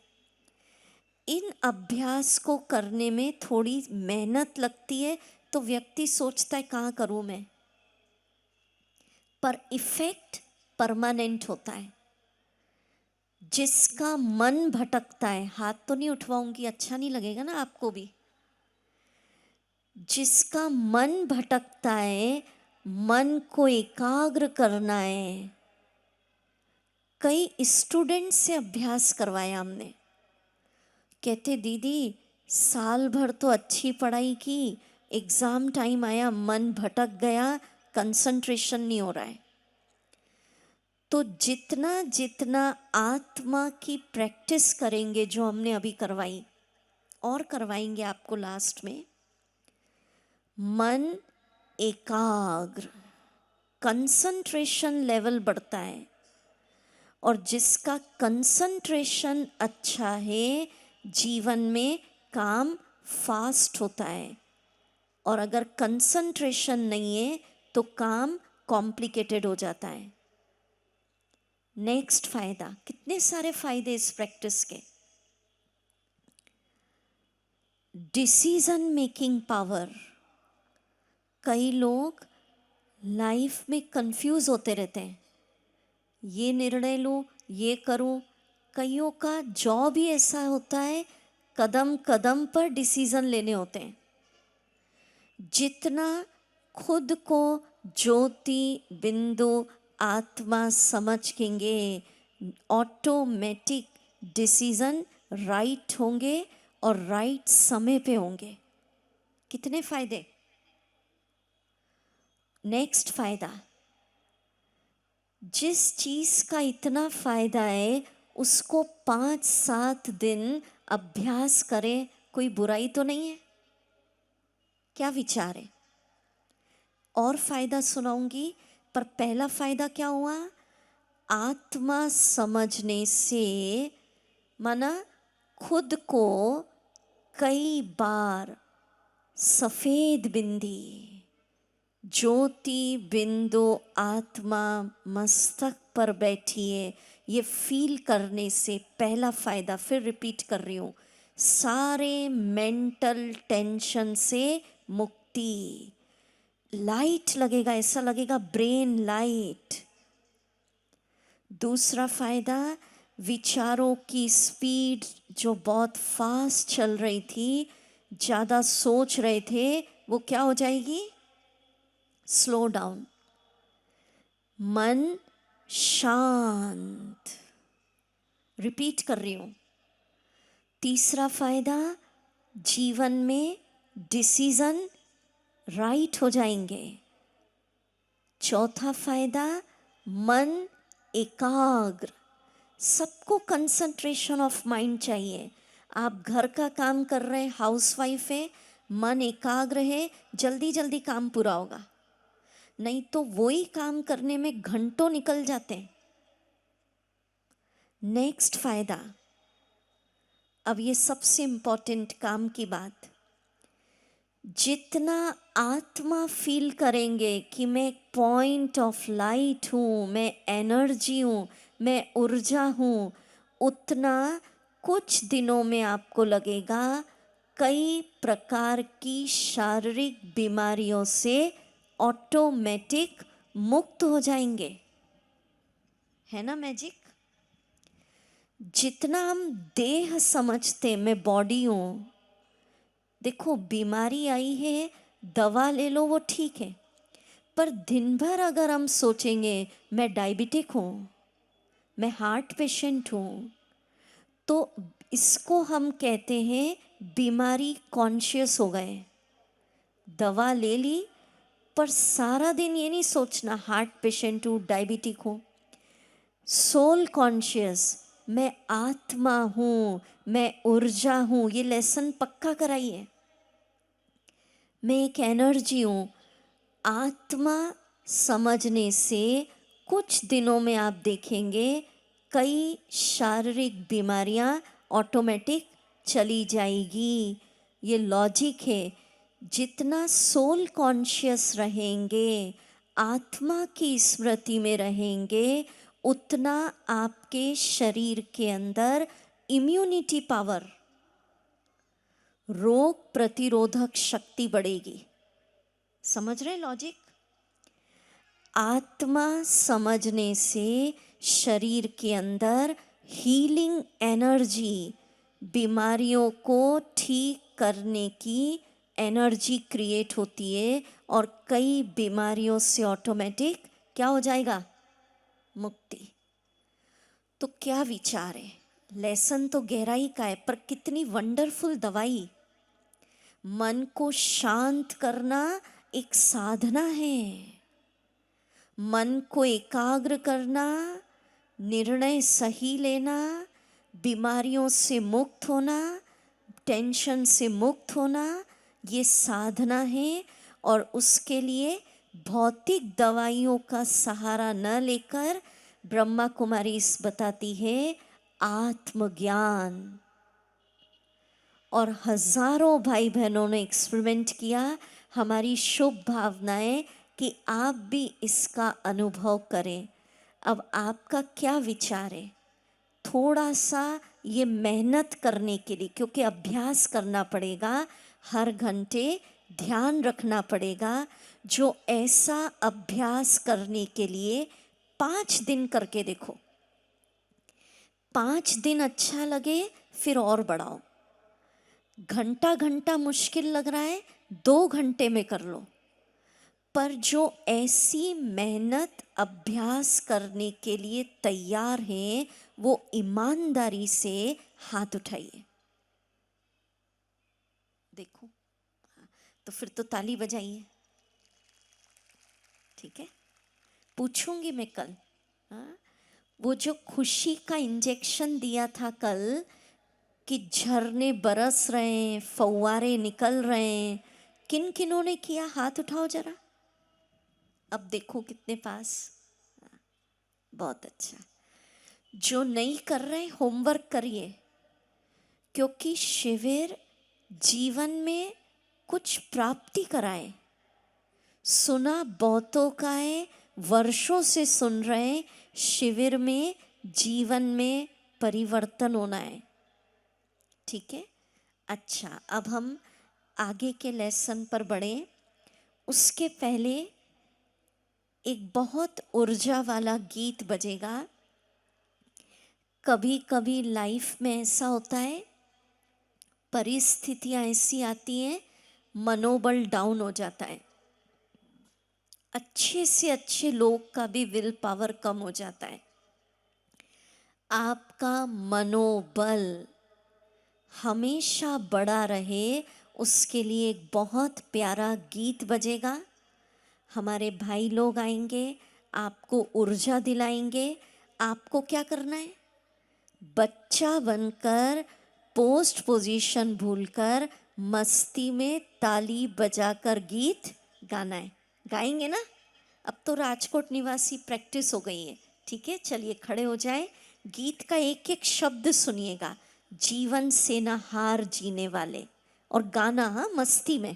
इन अभ्यास को करने में थोड़ी मेहनत लगती है, तो व्यक्ति सोचता है कहाँ करूँ मैं, पर इफेक्ट परमानेंट होता है। जिसका मन भटकता है, हाथ तो नहीं उठवाऊंगी, अच्छा नहीं लगेगा ना आपको भी। जिसका मन भटकता है, मन को एकाग्र करना है। कई स्टूडेंट से अभ्यास करवाया हमने, कहते दीदी साल भर तो अच्छी पढ़ाई की, एग्जाम टाइम आया मन भटक गया, कंसंट्रेशन नहीं हो रहा है। तो जितना जितना आत्मा की प्रैक्टिस करेंगे, जो हमने अभी करवाई और करवाएंगे आपको लास्ट में, मन एकाग्र, कंसंट्रेशन लेवल बढ़ता है। और जिसका कंसंट्रेशन अच्छा है, जीवन में काम फास्ट होता है। और अगर कंसंट्रेशन नहीं है तो काम कॉम्प्लिकेटेड हो जाता है। नेक्स्ट फायदा, कितने सारे फायदे इस प्रैक्टिस के। Decision making power. कई लोग लाइफ में कंफ्यूज होते रहते हैं, ये निर्णय लूं, ये करूं। कईयों का जॉब ही ऐसा होता है, कदम कदम पर डिसीजन लेने होते हैं। जितना खुद को ज्योति बिंदु आत्मा समझेंगे, ऑटोमेटिक डिसीजन राइट होंगे और राइट समय पे होंगे। कितने फायदे। नेक्स्ट फायदा, जिस चीज का इतना फायदा है उसको 5-7 दिन अभ्यास करें, कोई बुराई तो नहीं है। क्या विचार है? और फायदा सुनाऊंगी, पर पहला फायदा क्या हुआ, आत्मा समझने से माना खुद को कई बार सफेद बिंदी ज्योति बिंदु आत्मा मस्तक पर बैठी है, ये फील करने से पहला फायदा, फिर रिपीट कर रही हूँ, सारे मेंटल टेंशन से मुक्ति। लाइट लगेगा, ऐसा लगेगा ब्रेन लाइट। दूसरा फायदा, विचारों की स्पीड जो बहुत फास्ट चल रही थी, ज़्यादा सोच रहे थे, वो क्या हो जाएगी, स्लो डाउन। मन शांत। रिपीट कर रही हूं। तीसरा फायदा, जीवन में डिसीजन राइट हो जाएंगे। चौथा फायदा, मन एकाग्र। सबको कंसंट्रेशन ऑफ माइंड चाहिए। आप घर का काम कर रहे हैं, हाउसवाइफ है, मन एकाग्र है, जल्दी जल्दी काम पूरा होगा। नहीं तो वही काम करने में घंटों निकल जाते हैं। नेक्स्ट फायदा, अब ये सबसे इंपॉर्टेंट काम की बात, जितना आत्मा फील करेंगे कि मैं एक पॉइंट ऑफ लाइट हूँ, मैं एनर्जी हूँ, मैं ऊर्जा हूँ, उतना कुछ दिनों में आपको लगेगा कई प्रकार की शारीरिक बीमारियों से ऑटोमेटिक मुक्त हो जाएंगे। है ना मैजिक? जितना हम देह समझते, मैं बॉडी हूँ, देखो बीमारी आई है, दवा ले लो, वो ठीक है, पर दिन भर अगर हम सोचेंगे मैं डायबिटिक हूँ, मैं हार्ट पेशेंट हूँ, तो इसको हम कहते हैं बीमारी कॉन्शियस हो गए। दवा ले ली, पर सारा दिन ये नहीं सोचना हार्ट पेशेंट हूँ, डायबिटिक हूँ। सोल कॉन्शियस, मैं आत्मा हूँ, मैं ऊर्जा हूँ, ये लेसन पक्का कराइए। मैं एक एनर्जी हूँ। आत्मा समझने से कुछ दिनों में आप देखेंगे कई शारीरिक बीमारियां ऑटोमेटिक चली जाएगी। ये लॉजिक है। जितना सोल कॉन्शियस रहेंगे, आत्मा की स्मृति में रहेंगे, उतना आपके शरीर के अंदर इम्यूनिटी पावर, रोग प्रतिरोधक शक्ति बढ़ेगी। समझ रहे लॉजिक? आत्मा समझने से शरीर के अंदर हीलिंग एनर्जी, बीमारियों को ठीक करने की एनर्जी क्रिएट होती है और कई बीमारियों से ऑटोमेटिक क्या हो जाएगा? मुक्ति। तो क्या विचार है? लेसन तो गहराई का है, पर कितनी वंडरफुल दवाई। मन को शांत करना एक साधना है। मन को एकाग्र करना, निर्णय सही लेना, बीमारियों से मुक्त होना, टेंशन से मुक्त होना, ये साधना है। और उसके लिए भौतिक दवाइयों का सहारा न लेकर ब्रह्मा कुमारी इस बताती है आत्मज्ञान। और हजारों भाई बहनों ने एक्सपेरिमेंट किया। हमारी शुभ भावनाएं कि आप भी इसका अनुभव करें। अब आपका क्या विचार है? थोड़ा सा ये मेहनत करने के लिए, क्योंकि अभ्यास करना पड़ेगा, हर घंटे ध्यान रखना पड़ेगा। जो ऐसा अभ्यास करने के लिए 5 दिन करके देखो, 5 दिन अच्छा लगे फिर और बढ़ाओ। घंटा घंटा मुश्किल लग रहा है, 2 घंटे में कर लो। पर जो ऐसी मेहनत अभ्यास करने के लिए तैयार हैं, वो ईमानदारी से हाथ उठाइए। देखो, तो फिर तो ताली बजाइए। ठीक है, पूछूंगी मैं कल। हाँ, वो जो खुशी का इंजेक्शन दिया था कल, कि झरने बरस रहे हैं, फव्वारे निकल रहे हैं, किन किनों ने किया? हाथ उठाओ जरा। अब देखो कितने पास। बहुत अच्छा। जो नहीं कर रहे होमवर्क करिए, क्योंकि शिविर जीवन में कुछ प्राप्ति कराए। सुना बहुतों का है, वर्षों से सुन रहे, शिविर में जीवन में परिवर्तन होना है। ठीक है, अच्छा, अब हम आगे के लेसन पर बढ़ें। उसके पहले एक बहुत ऊर्जा वाला गीत बजेगा। कभी कभी लाइफ में ऐसा होता है, परिस्थितियां ऐसी आती हैं, मनोबल डाउन हो जाता है, अच्छे से अच्छे लोग का भी विल पावर कम हो जाता है। आपका मनोबल हमेशा बड़ा रहे, उसके लिए एक बहुत प्यारा गीत बजेगा। हमारे भाई लोग आएंगे, आपको ऊर्जा दिलाएंगे। आपको क्या करना है? बच्चा बनकर पोस्ट पोजीशन भूलकर मस्ती में ताली बजाकर गीत गाना है। गाएंगे ना? अब तो राजकोट निवासी प्रैक्टिस हो गई है। ठीक है, चलिए खड़े हो जाए। गीत का एक एक शब्द सुनिएगा। जीवन से न हार जीने वाले, और गाना हाँ मस्ती में।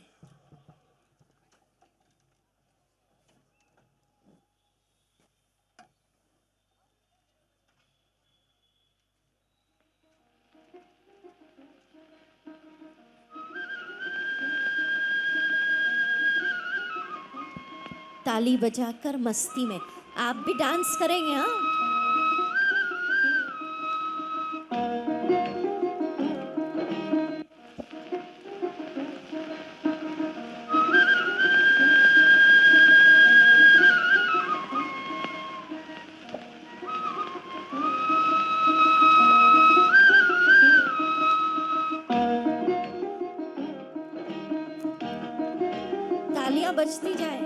ताली बजाकर मस्ती में। आप भी डांस करेंगे? हाँ, तालियां बजती जाए।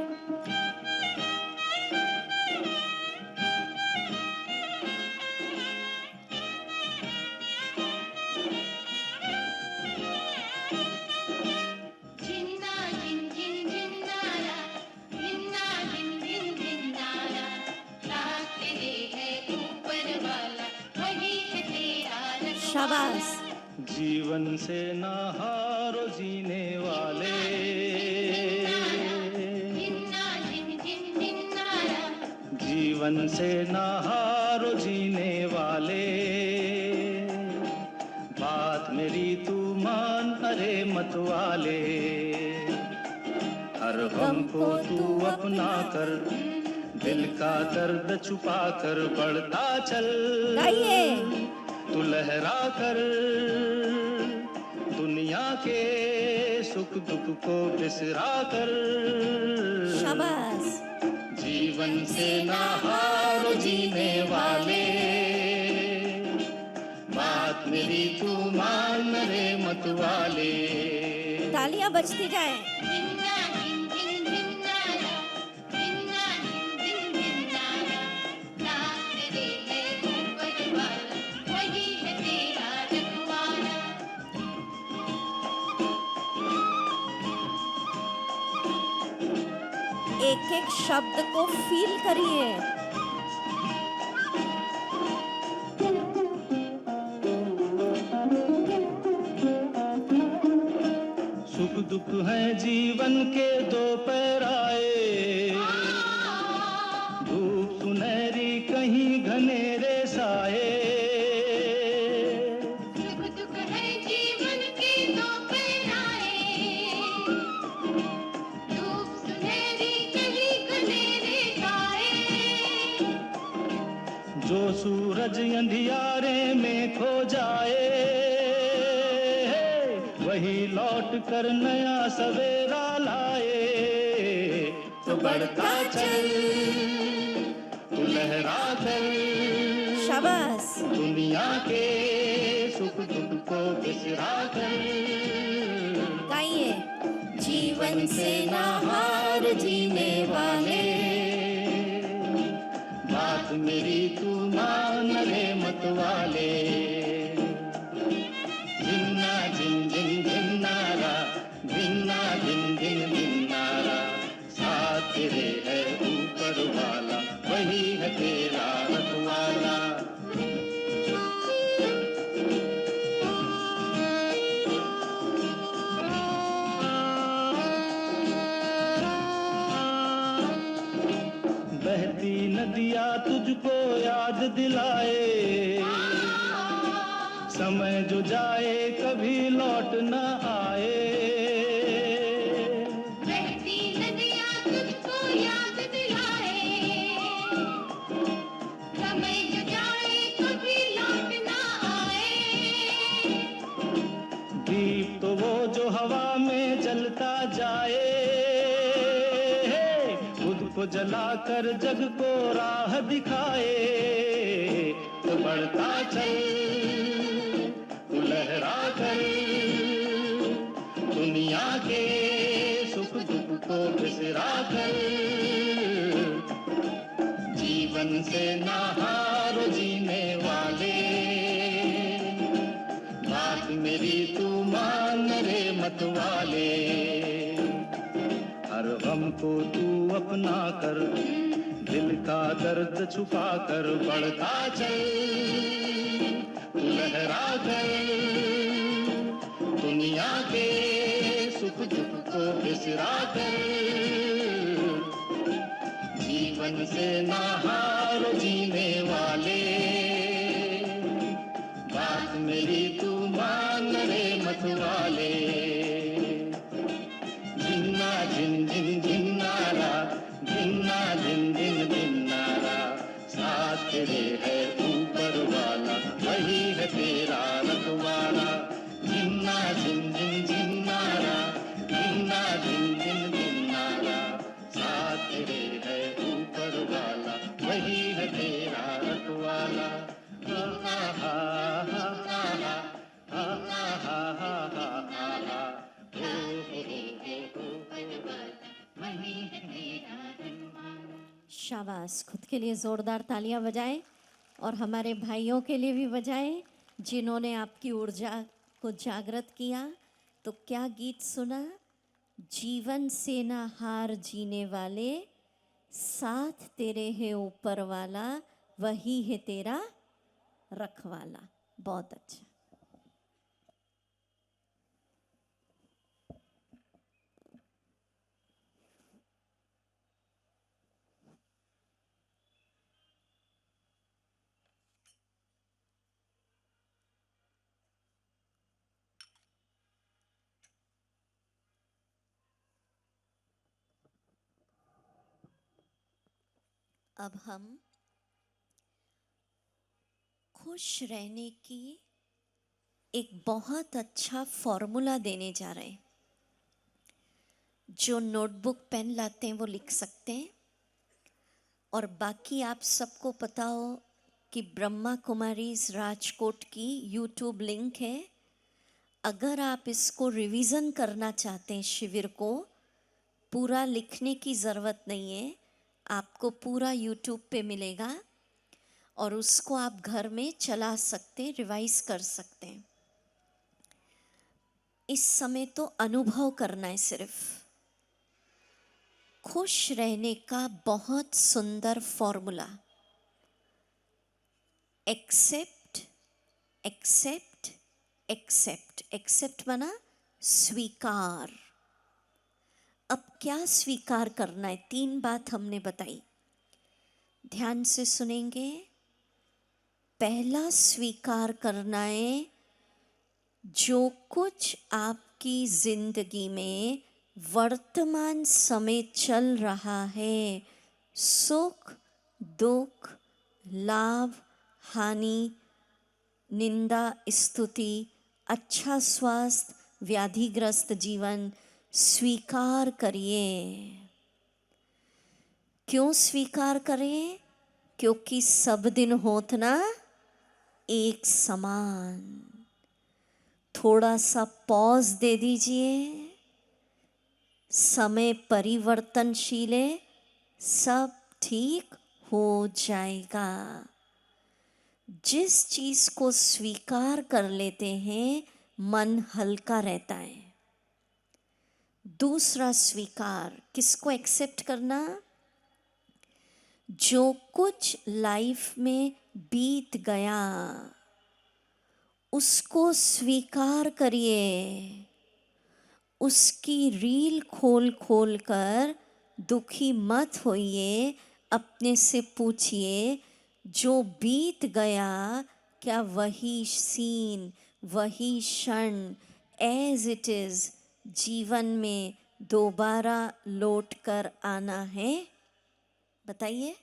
जिन्ना जिन जिन जिन्नारा जिन्ना जिन जिन जिन्नारा रात तेरे है ऊपर वाला वही है तेरा रखवाला। शाबाश। जीवन से ना हारो जीने वाले, जिन्ना जिन जिन जिन्नारा जीवन से ना हारो जीने वाले। बात मेरी तू मान अरे मत वाले, हर गम को तू अपना कर, दिल का दर्द छुपा कर बढ़ता चल। गाइए। तू लहरा कर दुनिया के सुख दुख को बिसरा कर। शाबाश। जीवन से ना हारो जीने वाले, बात मेरी तू मान रे मत वाले। तालियां बजती जाए। जिन्ना जिन जिन जिन्नारा जिन्ना जिन जिन जिन्नारा रात तेरे है ऊपर वाला वही है तेरा रखवाला। एक एक शब्द को फील करिए। सुख दुख है जीवन के दो पैराए, धूप सुनहरी कहीं घनेरे साए। सुख दुख है जीवन के दो पहराए, धूप सुनहरी कहीं घनेरे छाए। जो सूरज अंधियारे में खो जाए, वही लौट कर नया सवेरा लाए। तो बढ़ता चल तू लहरा कर, शाबाश। दुनिया के सुख दुख को बिसरा कर। गाइए। जीवन से ना हार जीने वाले, बात मेरी तू मान रे मत वाले। जिन्ना जिन जिन जिन्नारा जिन्ना जिन जिन जिन्नारा, साथ तेरे है ऊपर वाला वही है तेरा रखवाला। बहती नदियाँ तुझको याद दिलाए, समय जो जाए कभी लौट न आए। बहती नदियाँ तुझको याद दिलाए, समय जो जाए कभी लौट ना आए। दीप तो वो जो हवा में जलता जाए, खुद को जलाकर जग को राह दिखाए। तो बढ़ता चल तू लहरा कर, दुनिया के सुख दुख को बिसरा कर। जीवन से ना हारो जीने वाले, बात मेरी तू मान रे मत वाले। हर गम को तू अपना कर, दिल का दर्द छुपा कर बढ़ता चल, तू लहरा कर दुनिया के सुख दुख को बिसरा कर। जीवन से ना हारो जीने वाले, बात मेरी तू मान रे मत वाले। जिन्ना जिन जिन जिन्नारा, जिन्ना जिन जिन जिन्नारा, साथ तेरे है ऊपर वाला, वही है तेरा रखवाला। जिन्ना जिन जिन जिन्नारा, जिन्ना जिन जिन जिन्नारा, साथ तेरे है ऊपर वाला, वही है तेरा रखवाला। हा हा हा हा हा हा हा हा हा हा हा हा। शाबाश, खुद के लिए ज़ोरदार तालियां बजाएं और हमारे भाइयों के लिए भी बजाएं जिन्होंने आपकी ऊर्जा को जागृत किया। तो क्या गीत सुना? जीवन से ना हार जीने वाले, साथ तेरे है ऊपर वाला, वही है तेरा रखवाला। बहुत अच्छा। अब हम खुश रहने की एक बहुत अच्छा फॉर्मूला देने जा रहे हैं। जो नोटबुक पेन लाते हैं वो लिख सकते हैं, और बाकी आप सबको पता हो कि ब्रह्मा कुमारीज राजकोट की यूट्यूब लिंक है। अगर आप इसको रिवीजन करना चाहते हैं, शिविर को पूरा लिखने की ज़रूरत नहीं है, आपको पूरा यूट्यूब पे मिलेगा और उसको आप घर में चला सकते हैं, रिवाइज कर सकते हैं। इस समय तो अनुभव करना है सिर्फ। खुश रहने का बहुत सुंदर formula, except except except. Except माना स्वीकार। अब क्या स्वीकार करना है? 3 बात हमने बताई, ध्यान से सुनेंगे। पहला स्वीकार करना है, जो कुछ आपकी जिंदगी में वर्तमान समय चल रहा है, सुख दुख, लाभ हानि, निंदा स्तुति, अच्छा स्वास्थ्य, व्याधिग्रस्त जीवन, स्वीकार करिए। क्यों स्वीकार करें? क्योंकि सब दिन होत ना एक समान। थोड़ा सा पॉज दे दीजिए। समय परिवर्तनशील है, सब ठीक हो जाएगा। जिस चीज को स्वीकार कर लेते हैं, मन हल्का रहता है। दूसरा स्वीकार, किसको एक्सेप्ट करना? जो कुछ लाइफ में बीत गया उसको स्वीकार करिए। उसकी रील खोल खोल कर दुखी मत होइए। अपने से पूछिए, जो बीत गया क्या वही सीन, वही क्षण एज इट इज जीवन में दोबारा लौट कर आना है? बताइए।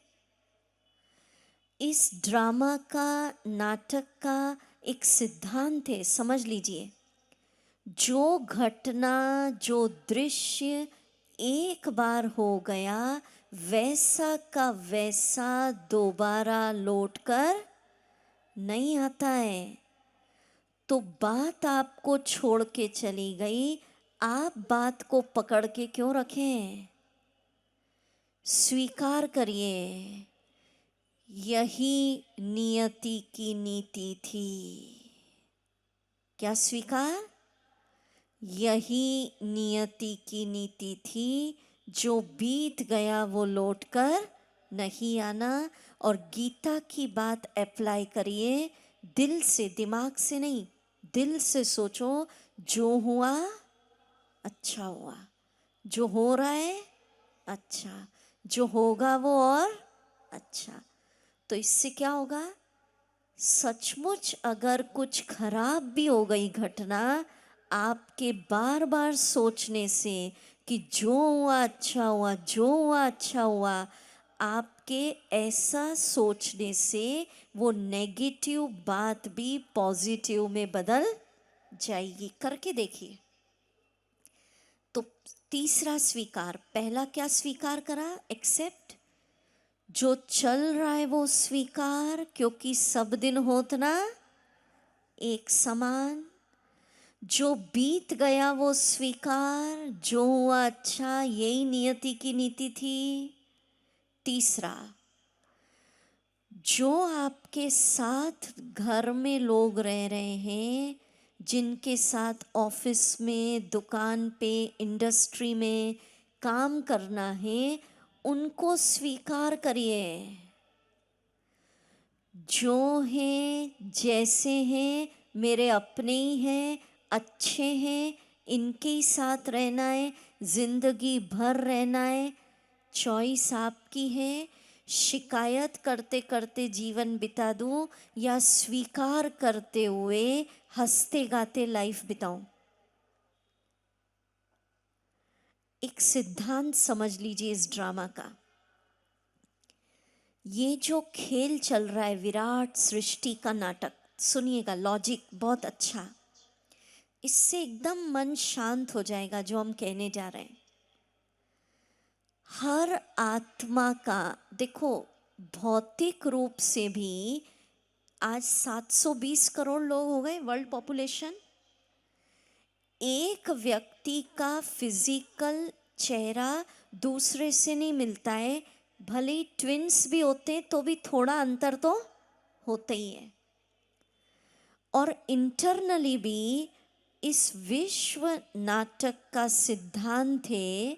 इस ड्रामा का, नाटक का एक सिद्धांत है, समझ लीजिए। जो घटना, जो दृश्य एक बार हो गया, वैसा का वैसा दोबारा लौट कर नहीं आता है। तो बात आपको छोड़ के चली गई, आप बात को पकड़ के क्यों रखें? स्वीकार करिए, यही नियति की नीति थी। क्या स्वीकार? यही नियति की नीति थी, जो बीत गया वो लौट कर नहीं आना। और गीता की बात अप्लाई करिए, दिल से, दिमाग से नहीं, दिल से सोचो। जो हुआ अच्छा हुआ, जो हो रहा है अच्छा, जो होगा वो और अच्छा। तो इससे क्या होगा? सचमुच अगर कुछ खराब भी हो गई घटना, आपके बार बार सोचने से कि जो हुआ अच्छा हुआ, जो हुआ अच्छा हुआ, आपके ऐसा सोचने से वो नेगेटिव बात भी पॉजिटिव में बदल जाएगी। करके देखिए। तो तीसरा स्वीकार, पहला क्या स्वीकार करा? एक्सेप्ट। जो चल रहा है वो स्वीकार, क्योंकि सब दिन होत ना एक समान। जो बीत गया वो स्वीकार, जो हुआ अच्छा, यही नियति की नीति थी। तीसरा, जो आपके साथ घर में लोग रह रहे हैं, जिनके साथ ऑफिस में, दुकान पे, इंडस्ट्री में काम करना है, उनको स्वीकार करिए। जो हैं जैसे हैं मेरे अपने ही हैं, अच्छे हैं, इनके ही साथ रहना है, जिंदगी भर रहना है। चॉइस आपकी है। शिकायत करते करते जीवन बिता दूं या स्वीकार करते हुए हंसते गाते लाइफ बिताऊं? एक सिद्धांत समझ लीजिए इस ड्रामा का। ये जो खेल चल रहा है, विराट सृष्टि का नाटक, सुनिएगा, लॉजिक बहुत अच्छा, इससे एकदम मन शांत हो जाएगा जो हम कहने जा रहे हैं। हर आत्मा का, देखो, भौतिक रूप से भी आज 720 करोड़ लोग हो गए वर्ल्ड पॉपुलेशन। एक व्यक्ति का फिजिकल चेहरा दूसरे से नहीं मिलता है, भले ही ट्विंस भी होते हैं तो भी थोड़ा अंतर तो होता ही है। और इंटरनली भी इस विश्व नाटक का सिद्धांत है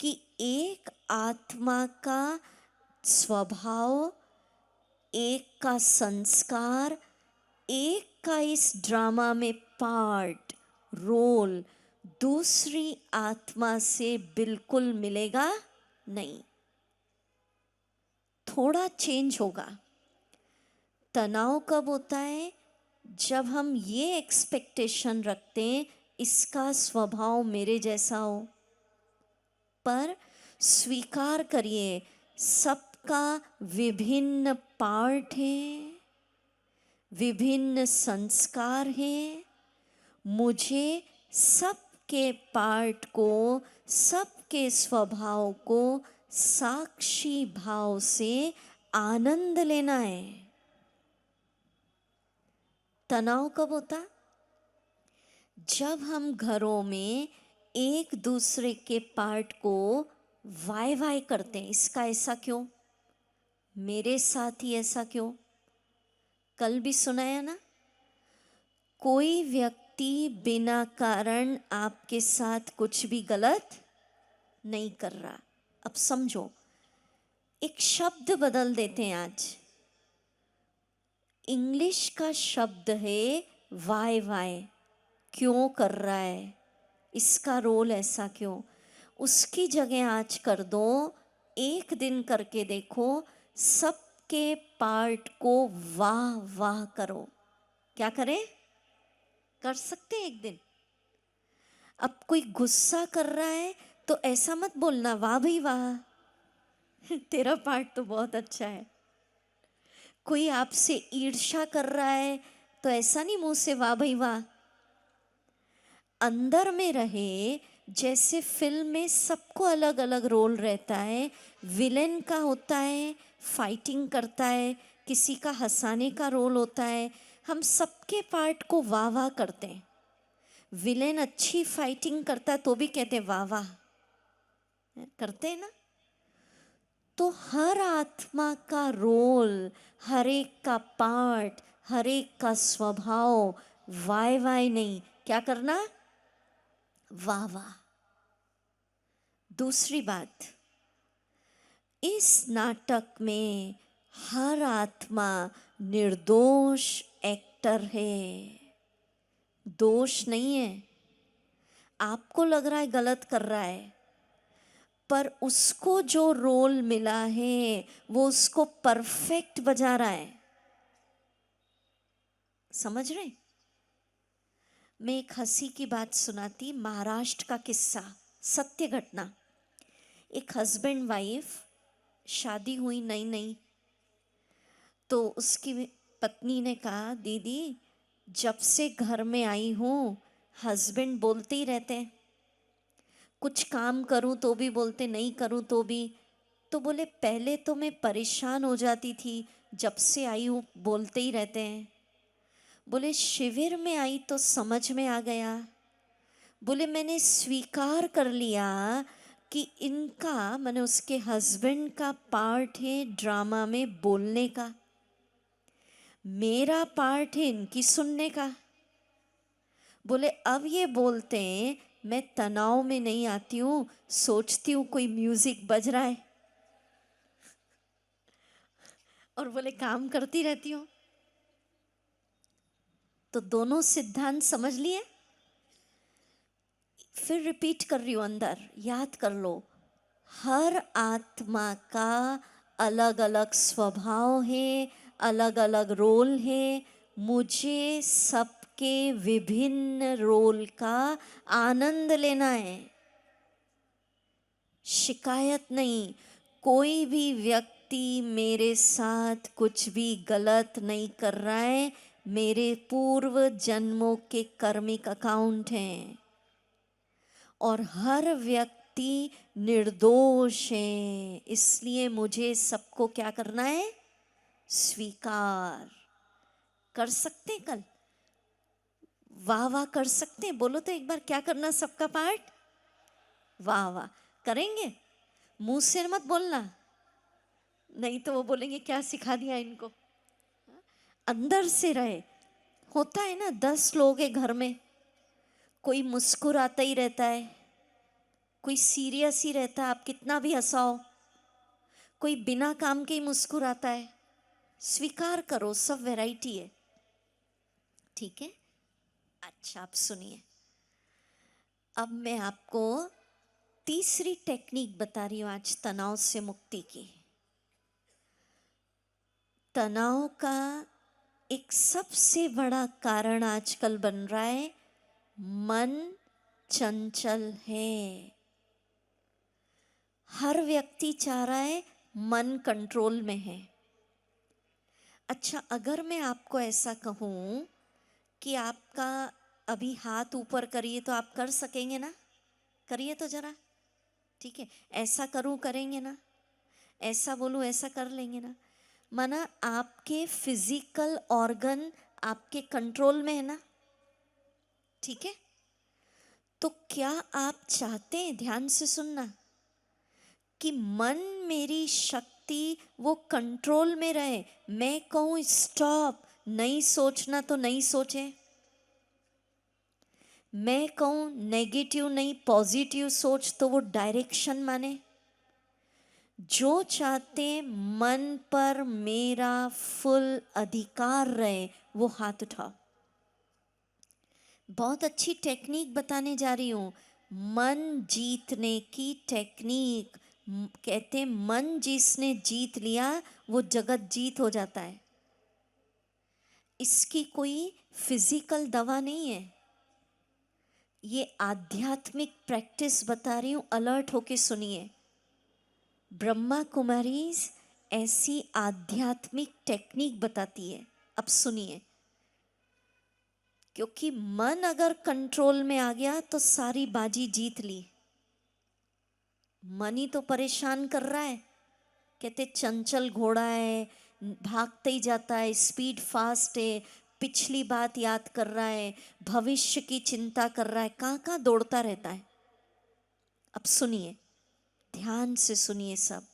कि एक आत्मा का स्वभाव, एक का संस्कार, एक का इस ड्रामा में पार्ट, रोल दूसरी आत्मा से बिल्कुल मिलेगा नहीं, थोड़ा चेंज होगा। तनाव कब होता है? जब हम ये एक्सपेक्टेशन रखते हैं इसका स्वभाव मेरे जैसा हो। पर स्वीकार करिए, सबका विभिन्न पार्ट है, विभिन्न संस्कार हैं। मुझे सबके पार्ट को, सबके स्वभाव को साक्षी भाव से आनंद लेना है। तनाव कब होता? जब हम घरों में एक दूसरे के पार्ट को वाय वाय करते हैं, इसका ऐसा क्यों, मेरे साथ ही ऐसा क्यों। कल भी सुनाया ना, कोई व्यक्ति बिना कारण आपके साथ कुछ भी गलत नहीं कर रहा। अब समझो, एक शब्द बदल देते हैं आज। इंग्लिश का शब्द है वाय वाय, क्यों कर रहा है, इसका रोल ऐसा क्यों। उसकी जगह आज कर दो, एक दिन करके देखो, सबके पार्ट को वाह वाह करो। क्या करें? कर सकते हैं एक दिन। अब कोई गुस्सा कर रहा है तो ऐसा मत बोलना वाह भाई वाह तेरा पार्ट तो बहुत अच्छा है। कोई आपसे ईर्ष्या कर रहा है तो ऐसा नहीं मुंह से वाह भाई वाह। अंदर में रहे, जैसे फिल्म में सबको अलग अलग रोल रहता है। विलेन का होता है, फाइटिंग करता है, किसी का हंसाने का रोल होता है। हम सबके पार्ट को वाह वाह करते हैं। विलेन अच्छी फाइटिंग करता है तो भी कहते हैं वाह वाह, करते हैं ना। तो हर आत्मा का रोल, हर एक का पार्ट, हर एक का स्वभाव वाय वाय नहीं, क्या करना, वाह वाह। दूसरी बात, इस नाटक में हर आत्मा निर्दोष एक्टर है, दोष नहीं है। आपको लग रहा है गलत कर रहा है, पर उसको जो रोल मिला है वो उसको परफेक्ट बजा रहा है। समझ रहे? मैं एक हंसी की बात सुनाती, महाराष्ट्र का किस्सा, सत्य घटना। एक हस्बैंड वाइफ, शादी हुई नई नई, तो उसकी पत्नी ने कहा, दीदी जब से घर में आई हूँ हस्बैंड बोलते ही रहते हैं, कुछ काम करूँ तो भी बोलते, नहीं करूँ तो भी। तो बोले पहले तो मैं परेशान हो जाती थी, जब से आई हूँ बोलते ही रहते हैं। बोले शिविर में आई तो समझ में आ गया। बोले मैंने स्वीकार कर लिया कि इनका, मैंने उसके हस्बैंड का पार्ट है ड्रामा में बोलने का, मेरा पार्ट है इनकी सुनने का। बोले अब ये बोलते हैं, मैं तनाव में नहीं आती हूँ, सोचती हूँ कोई म्यूजिक बज रहा है और बोले काम करती रहती हूँ। तो दोनों सिद्धांत समझ लिए। फिर रिपीट कर रही हूँ, अंदर याद कर लो, हर आत्मा का अलग अलग स्वभाव है, अलग अलग रोल है। मुझे सबके विभिन्न रोल का आनंद लेना है, शिकायत नहीं। कोई भी व्यक्ति मेरे साथ कुछ भी गलत नहीं कर रहा है, मेरे पूर्व जन्मों के कर्मिक अकाउंट हैं और हर व्यक्ति निर्दोष है। इसलिए मुझे सबको क्या करना है, स्वीकार। कर सकते हैं कल, वाह वाह कर सकते हैं, बोलो तो एक बार, क्या करना सबका पार्ट, वाह वाह करेंगे। मुंह से मत बोलना, नहीं तो वो बोलेंगे क्या सिखा दिया इनको। अंदर से रहे। होता है ना, 10 लोग हैं घर में, कोई मुस्कुराता ही रहता है, कोई सीरियस ही रहता है, आप कितना भी हंसाओ, कोई बिना काम के ही मुस्कुराता है। स्वीकार करो, सब वैरायटी है, ठीक है। अच्छा आप सुनिए, अब मैं आपको तीसरी टेक्निक बता रही हूँ आज तनाव से मुक्ति की। तनाव का एक सबसे बड़ा कारण आजकल बन रहा है, मन चंचल है। हर व्यक्ति चाह रहा है मन कंट्रोल में है। अच्छा अगर मैं आपको ऐसा कहूँ कि आपका अभी हाथ ऊपर करिए तो आप कर सकेंगे ना, करिए तो जरा, ठीक है। ऐसा करूँ, करेंगे ना, ऐसा बोलूँ ऐसा कर लेंगे ना। माना आपके फिजिकल ऑर्गन आपके कंट्रोल में है ना, ठीक है। तो क्या आप चाहते हैं, ध्यान से सुनना, कि मन मेरी शक्ति वो कंट्रोल में रहे, मैं कहूँ स्टॉप, नहीं सोचना तो नहीं सोचे, मैं कहूँ नेगेटिव नहीं पॉजिटिव सोच तो वो डायरेक्शन माने। जो चाहते मन पर मेरा फुल अधिकार रहे वो हाथ उठाओ। बहुत अच्छी टेक्निक बताने जा रही हूँ, मन जीतने की टेक्निक। कहते हैं मन जिसने जीत लिया वो जगत जीत हो जाता है। इसकी कोई फिजिकल दवा नहीं है, ये आध्यात्मिक प्रैक्टिस बता रही हूँ, अलर्ट होके सुनिए। ब्रह्मा कुमारीज ऐसी आध्यात्मिक टेक्निक बताती है, अब सुनिए। क्योंकि मन अगर कंट्रोल में आ गया तो सारी बाजी जीत ली। मन ही तो परेशान कर रहा है, कहते चंचल घोड़ा है, भागते ही जाता है, स्पीड फास्ट है, पिछली बात याद कर रहा है, भविष्य की चिंता कर रहा है, कहाँ कहाँ दौड़ता रहता है। अब सुनिए, ध्यान से सुनिए सब।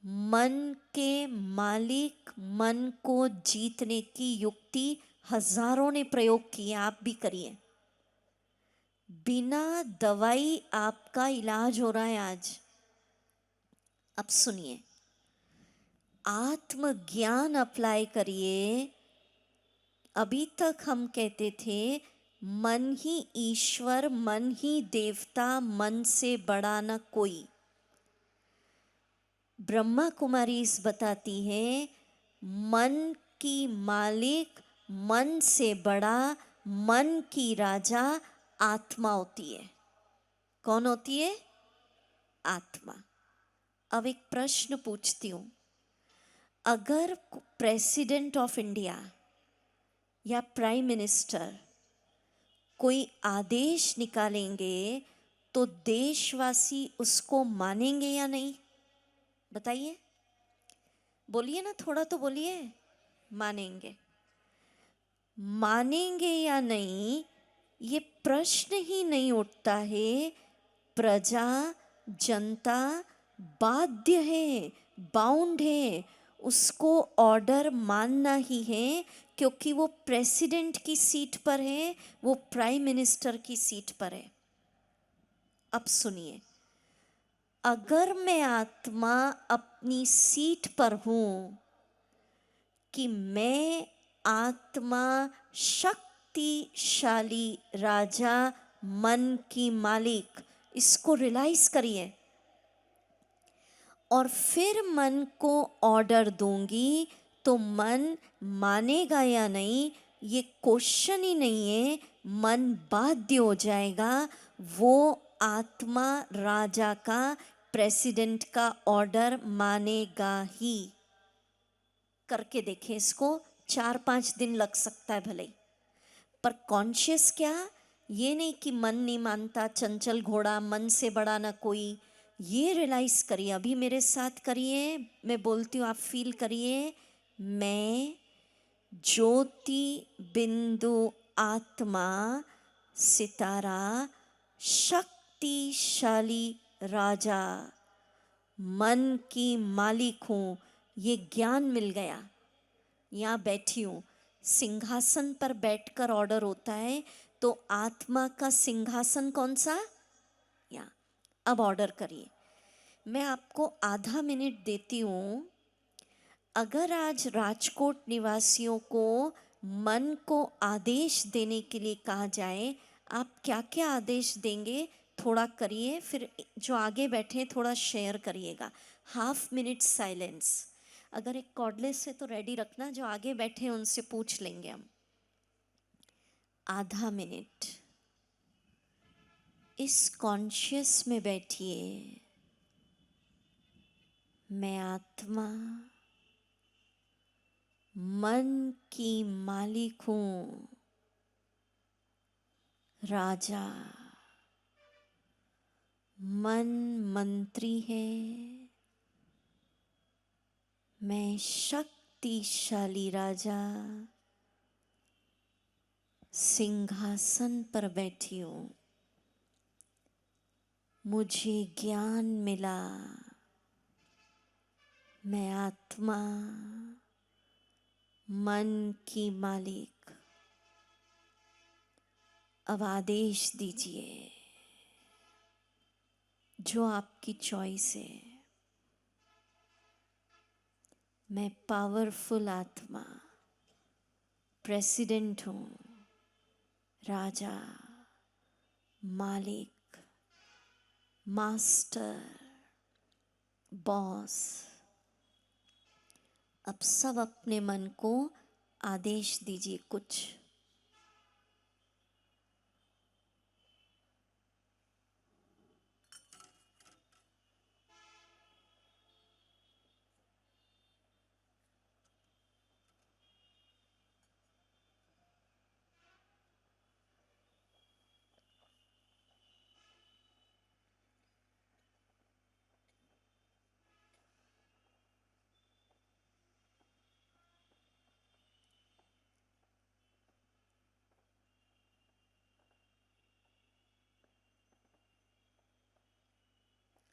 मन के मालिक, मन को जीतने की युक्ति हजारों ने प्रयोग की है, आप भी करिए। बिना दवाई आपका इलाज हो रहा है आज। अब सुनिए, आत्मज्ञान अप्लाई करिए। अभी तक हम कहते थे मन ही ईश्वर, मन ही देवता, मन से बड़ा न कोई। ब्रह्मा कुमारी इस बताती है मन की मालिक, मन से बड़ा, मन की राजा आत्मा होती है। कौन होती है? आत्मा। अब एक प्रश्न पूछती हूं, अगर प्रेसिडेंट ऑफ इंडिया या प्राइम मिनिस्टर कोई आदेश निकालेंगे तो देशवासी उसको मानेंगे या नहीं? बताइए, बोलिए ना, थोड़ा तो बोलिए। मानेंगे। मानेंगे या नहीं ये प्रश्न ही नहीं उठता है। प्रजा, जनता बाध्य है, बाउंड है, उसको ऑर्डर मानना ही है, क्योंकि वो प्रेसिडेंट की सीट पर है, वो प्राइम मिनिस्टर की सीट पर है। अब सुनिए, अगर मैं आत्मा अपनी सीट पर हूं कि मैं आत्मा शक्तिशाली राजा, मन की मालिक, इसको रियलाइज करिए, और फिर मन को ऑर्डर दूंगी तो मन मानेगा या नहीं ये क्वेश्चन ही नहीं है। मन बाध्य हो जाएगा, वो आत्मा राजा का, प्रेसिडेंट का ऑर्डर मानेगा ही। करके देखें इसको, 4-5 दिन लग सकता है भले, पर कॉन्शियस क्या, ये नहीं कि मन नहीं मानता, चंचल घोड़ा, मन से बड़ा ना कोई। ये रियलाइज करिए, अभी मेरे साथ करिए, मैं बोलती हूँ आप फील करिए। मैं ज्योति बिंदु आत्मा सितारा शक्तिशाली राजा मन की मालिक हूँ, ये ज्ञान मिल गया। यहाँ बैठी हूँ, सिंहासन पर बैठकर ऑर्डर होता है, तो आत्मा का सिंहासन कौन सा? यहाँ। अब ऑर्डर करिए। मैं आपको आधा मिनट देती हूँ। अगर आज राजकोट निवासियों को मन को आदेश देने के लिए कहा जाए, आप क्या क्या आदेश देंगे? थोड़ा करिए, फिर जो आगे बैठे थोड़ा शेयर करिएगा। 1/2 मिनट साइलेंस। अगर एक कॉर्डलेस है तो रेडी रखना, जो आगे बैठे हैं उनसे पूछ लेंगे हम। आधा मिनट इस कॉन्शियस में बैठिए, मैं आत्मा मन की मालिक हूं, राजा मन मंत्री है, मैं शक्तिशाली राजा सिंहासन पर बैठी हूं। मुझे ज्ञान मिला, मैं आत्मा मन की मालिक। अब आदेश दीजिए, जो आपकी चॉइस है। मैं पावरफुल आत्मा प्रेसिडेंट हूँ, राजा, मालिक, मास्टर, बॉस। अब सब अपने मन को आदेश दीजिए कुछ।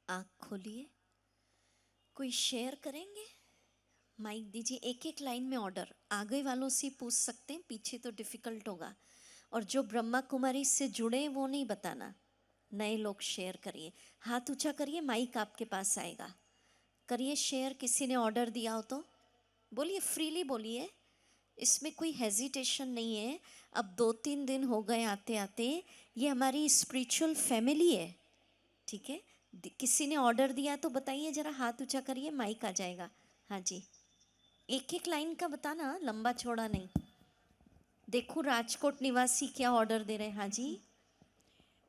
आँख खोलिए कोई शेयर करेंगे? माइक दीजिए, एक एक लाइन में ऑर्डर। आगे वालों से पूछ सकते हैं, पीछे तो डिफिकल्ट होगा। और जो ब्रह्मा कुमारी से जुड़े हैं, वो नहीं बताना। नए लोग शेयर करिए, हाथ ऊंचा करिए, माइक आपके पास आएगा। करिए शेयर। किसी ने ऑर्डर दिया हो तो बोलिए, फ्रीली बोलिए, इसमें कोई हेजिटेशन नहीं है। अब 2-3 दिन हो गए आते आते, ये हमारी स्पिरिचुअल फैमिली है, ठीक है। किसी ने ऑर्डर दिया तो बताइए, जरा हाथ ऊंचा करिए, माइक आ जाएगा। हाँ जी, एक एक लाइन का बताना, लंबा चौड़ा नहीं। देखो राजकोट निवासी क्या ऑर्डर दे रहे हैं। हाँ जी,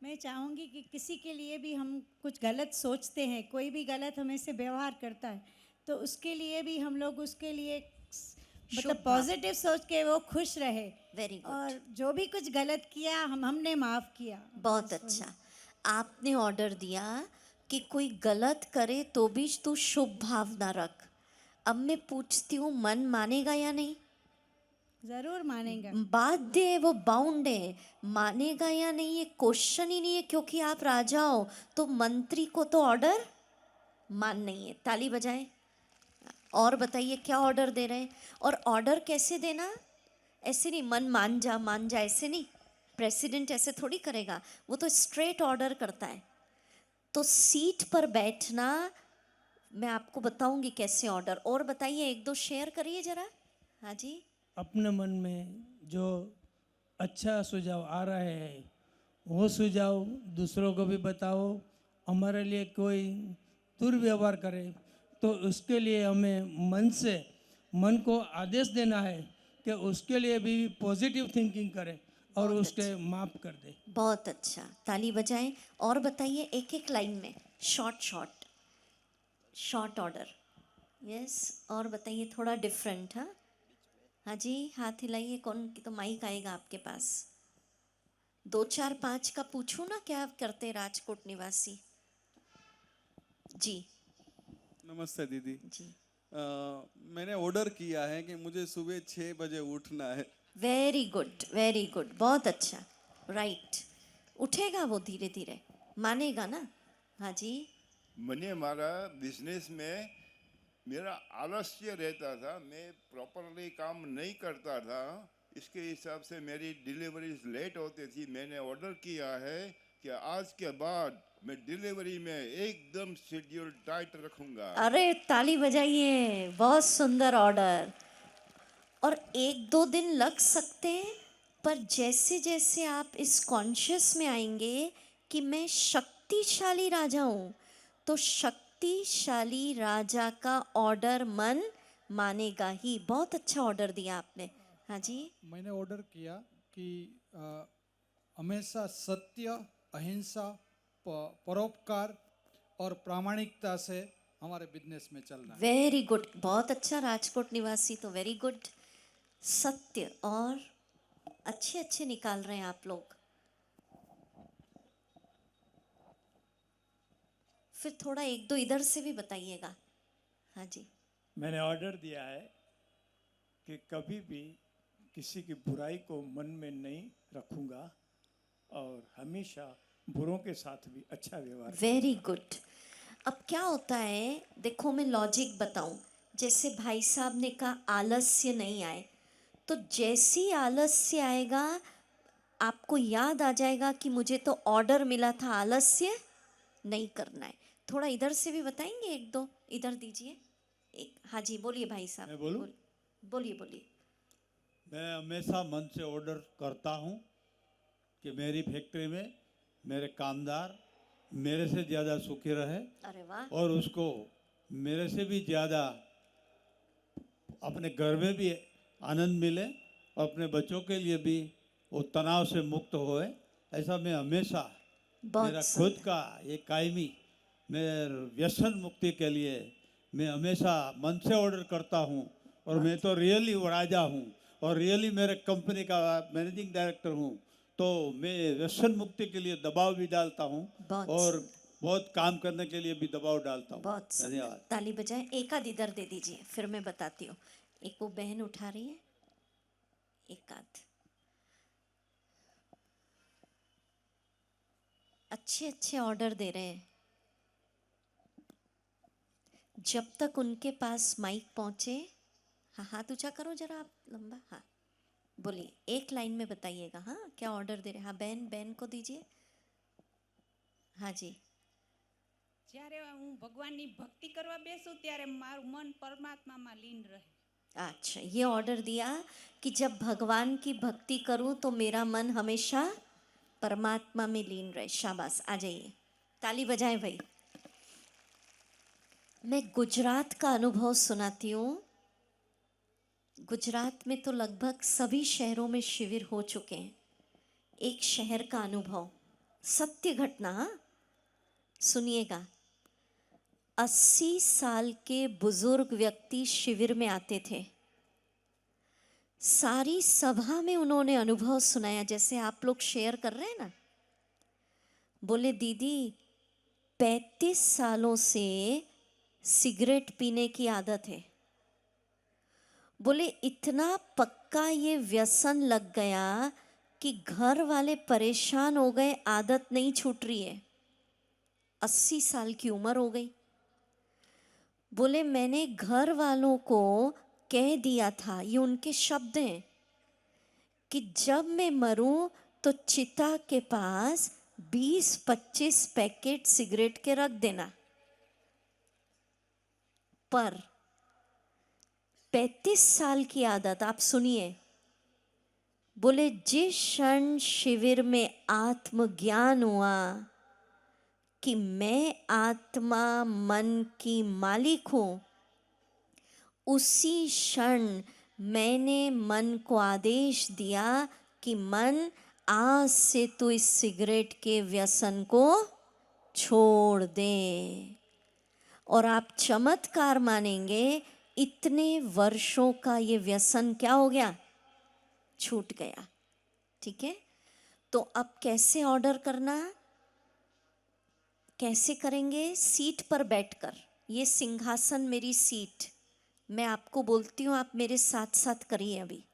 मैं चाहूँगी कि किसी के लिए भी हम कुछ गलत सोचते हैं, कोई भी गलत हमें से व्यवहार करता है, तो उसके लिए भी हम लोग उसके लिए शुभ मतलब भाव। पॉजिटिव सोच के वो खुश रहे। वेरी गुड, और जो भी कुछ गलत किया हमने माफ़ किया। बहुत बस वही। अच्छा। आपने ऑर्डर दिया कि कोई गलत करे तो भी तू शुभ भावना रख। अब मैं पूछती हूँ, मन मानेगा या नहीं? ज़रूर मानेंगे। बाध्य है, वो बाउंड है। मानेगा या नहीं ये क्वेश्चन ही नहीं है, क्योंकि आप राजा हो, तो मंत्री को तो ऑर्डर मान नहीं है। ताली बजाएं। और बताइए क्या ऑर्डर दे रहे हैं? और ऑर्डर कैसे देना? ऐसे नहीं, मन मान जा, ऐसे नहीं। प्रेसिडेंट ऐसे थोड़ी करेगा, वो तो स्ट्रेट ऑर्डर करता है। तो सीट पर बैठना, मैं आपको बताऊंगी कैसे ऑर्डर। और बताइए, एक दो शेयर करिए जरा। हाँ जी, अपने मन में जो अच्छा सुझाव आ रहे हैं वो सुझाव दूसरों को भी बताओ। हमारे लिए कोई दुर्व्यवहार करे तो उसके लिए हमें मन से, मन को आदेश देना है कि उसके लिए भी पॉजिटिव थिंकिंग करें और बहुत उसके माफ़ कर दे। बहुत अच्छा, ताली बजाएं। और बताइए, एक एक लाइन में, short short short order. Yes, और बताइए थोड़ा डिफरेंट। हाँ हाँ जी, हाथ हिलाइए। कौन की तो माइक आएगा आपके पास। 2 4 5 का पूछूं ना, क्या करते राजकोट निवासी? जी नमस्ते दीदी। जी, मैंने ऑर्डर किया है कि मुझे सुबह 6 बजे उठना है। वेरी गुड वेरी गुड, बहुत अच्छा। राइट, उठेगा वो धीरे धीरे, मानेगा ना। हाँ जी, मैंने हमारा बिजनेस में मेरा आलस्य रहता था, मैं प्रॉपरली काम नहीं करता था, इसके हिसाब से मेरी डिलीवरीज लेट होती थी। मैंने ऑर्डर किया है कि आज के बाद मैं डिलीवरी में एकदम शेड्यूल टाइट रखूंगा। अरे ताली बजाइए, बहुत सुंदर ऑर्डर। और 1-2 दिन लग सकते हैं, पर जैसे जैसे आप इस कॉन्शियस में आएंगे कि मैं शक्तिशाली राजा हूँ, तो शक्तिशाली राजा का ऑर्डर मन मानेगा ही। बहुत अच्छा ऑर्डर दिया आपने। हाँ जी, मैंने ऑर्डर किया कि हमेशा सत्य, अहिंसा, परोपकार और प्रामाणिकता से हमारे बिजनेस में चलना है। वेरी गुड, बहुत अच्छा। राजकोट निवासी तो वेरी गुड। सत्य और अच्छे अच्छे निकाल रहे हैं आप लोग। फिर थोड़ा एक दो इधर से भी बताइएगा। हाँ जी, मैंने ऑर्डर दिया है कि कभी भी किसी की बुराई को मन में नहीं रखूंगा और हमेशा बुरों के साथ भी अच्छा व्यवहार। Very good. अब क्या होता है, देखो मैं लॉजिक बताऊं। जैसे भाई साहब ने कहा आलस्य नहीं आए, तो जैसी आलस्य आएगा, आपको याद आ जाएगा कि मुझे तो ऑर्डर मिला था आलस्य नहीं करना है। थोड़ा इधर से भी बताएंगे, एक दो इधर दीजिए। एक, हाँ जी, बोलिए भाई साहब। मैं बोलूं? बोलिए बोलिए। मैं हमेशा मन से ऑर्डर करता हूं कि मेरी फैक्ट्री में मेरे कामदार मेरे से ज़्यादा सुखी रहे अरे वाह, और उसको मेरे से भी ज़्यादा अपने घर में भी आनंद मिले और अपने बच्चों के लिए भी वो तनाव से मुक्त होए। ऐसा मैं हमेशा बहुत मेरा सुंदर। खुद का ये कायमी मेरे व्यसन मुक्ति के लिए मैं हमेशा मन से ऑर्डर करता हूँ। और मैं तो रियली राजा हूँ और रियली मेरे कंपनी का मैनेजिंग डायरेक्टर हूँ, तो मैं व्यसन मुक्ति के लिए दबाव भी डालता हूँ बहुत और सुंदर। बहुत काम करने के लिए भी दबाव डालता हूँ। बहुत सुंदर, धन्यवाद। ताली बजाएं। एक आध इधर दे दीजिए, फिर मैं बताती हूँ। एक वो बहन उठा रही है, एक आध। अच्छे अच्छे ऑर्डर दे रहे हैं। जब तक उनके पास माइक पहुंचे, हाँ हाथ ऊंचा करो जरा आप, लंबा, हाँ बोलिए, एक लाइन में बताइएगा। हाँ क्या ऑर्डर दे रहे, हाँ बहन, बहन को दीजिए। हाँ जी। જ્યારે હું ભગવાનની ભક્તિ કરવા બેસું ત્યારે મારું મન પરમાત્મામાં લીન રહે. अच्छा, ये ऑर्डर दिया कि जब भगवान की भक्ति करूं तो मेरा मन हमेशा परमात्मा में लीन रहे। शाबाश, आ जाइए, ताली बजाएं भाई। मैं गुजरात का अनुभव सुनाती हूँ। गुजरात में तो लगभग सभी शहरों में शिविर हो चुके हैं। एक शहर का अनुभव, सत्य घटना, हाँ? सुनिएगा। 80 साल के बुजुर्ग व्यक्ति शिविर में आते थे। सारी सभा में उन्होंने अनुभव सुनाया, जैसे आप लोग शेयर कर रहे हैं ना। बोले दीदी 35 सालों से सिगरेट पीने की आदत है। बोले इतना पक्का ये व्यसन लग गया कि घर वाले परेशान हो गए, आदत नहीं छूट रही है। 80 साल की उम्र हो गई। बोले मैंने घर वालों को कह दिया था, ये उनके शब्द हैं, कि जब मैं मरूं तो चिता के पास 20-25 पैकेट सिगरेट के रख देना। पर 35 साल की आदत, आप सुनिए। बोले जिस क्षण शिविर में आत्मज्ञान हुआ कि मैं आत्मा मन की मालिक हूं, उसी क्षण मैंने मन को आदेश दिया कि मन आज से तू इस सिगरेट के व्यसन को छोड़ दे। और आप चमत्कार मानेंगे, इतने वर्षों का ये व्यसन क्या हो गया, छूट गया। ठीक है, तो अब कैसे ऑर्डर करना, कैसे करेंगे? सीट पर बैठकर, ये सिंहासन मेरी सीट, मैं आपको बोलती हूँ, आप मेरे साथ साथ करिए। अभी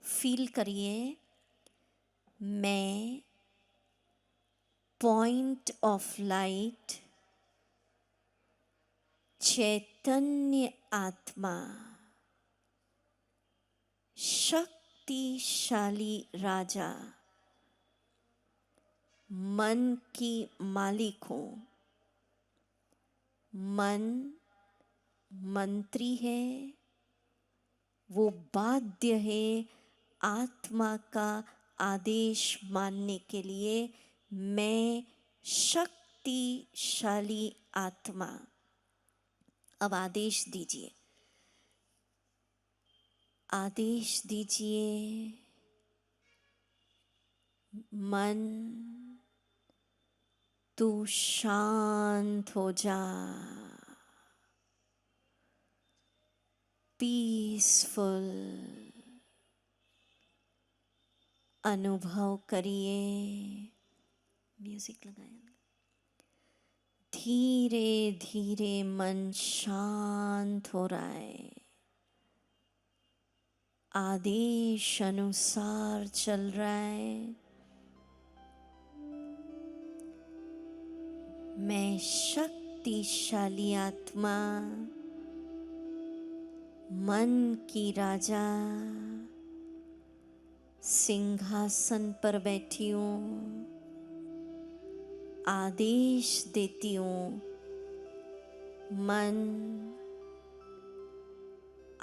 फील करिए, मैं पॉइंट ऑफ लाइट चैतन्य आत्मा शक्तिशाली राजा मन की मालिक हूं। मन मंत्री है, वो बाध्य है आत्मा का आदेश मानने के लिए। मैं शक्तिशाली आत्मा, अब आदेश दीजिए, आदेश दीजिए। मन तू शांत हो जा, पीसफुल अनुभव करिए। म्यूजिक लगाया। धीरे धीरे मन शांत हो रहा है, आदेश अनुसार चल रहा है। मैं शक्तिशाली आत्मा, मन की राजा, सिंहासन पर बैठी हूँ, आदेश देती हूँ। मन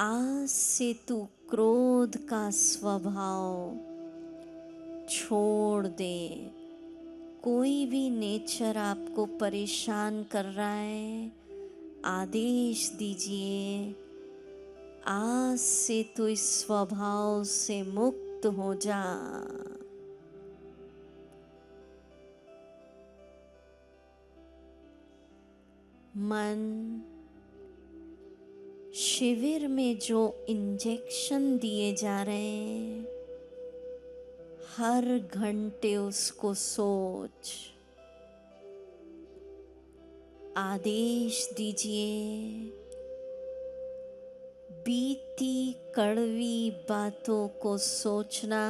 आज से तू क्रोध का स्वभाव छोड़ दे। कोई भी नेचर आपको परेशान कर रहा है, आदेश दीजिए, आज से तू इस स्वभाव से मुक्त हो जा। मन शिविर में जो इंजेक्शन दिए जा रहे हैं, हर घंटे उसको सोच, आदेश दीजिए। बीती कड़वी बातों को सोचना,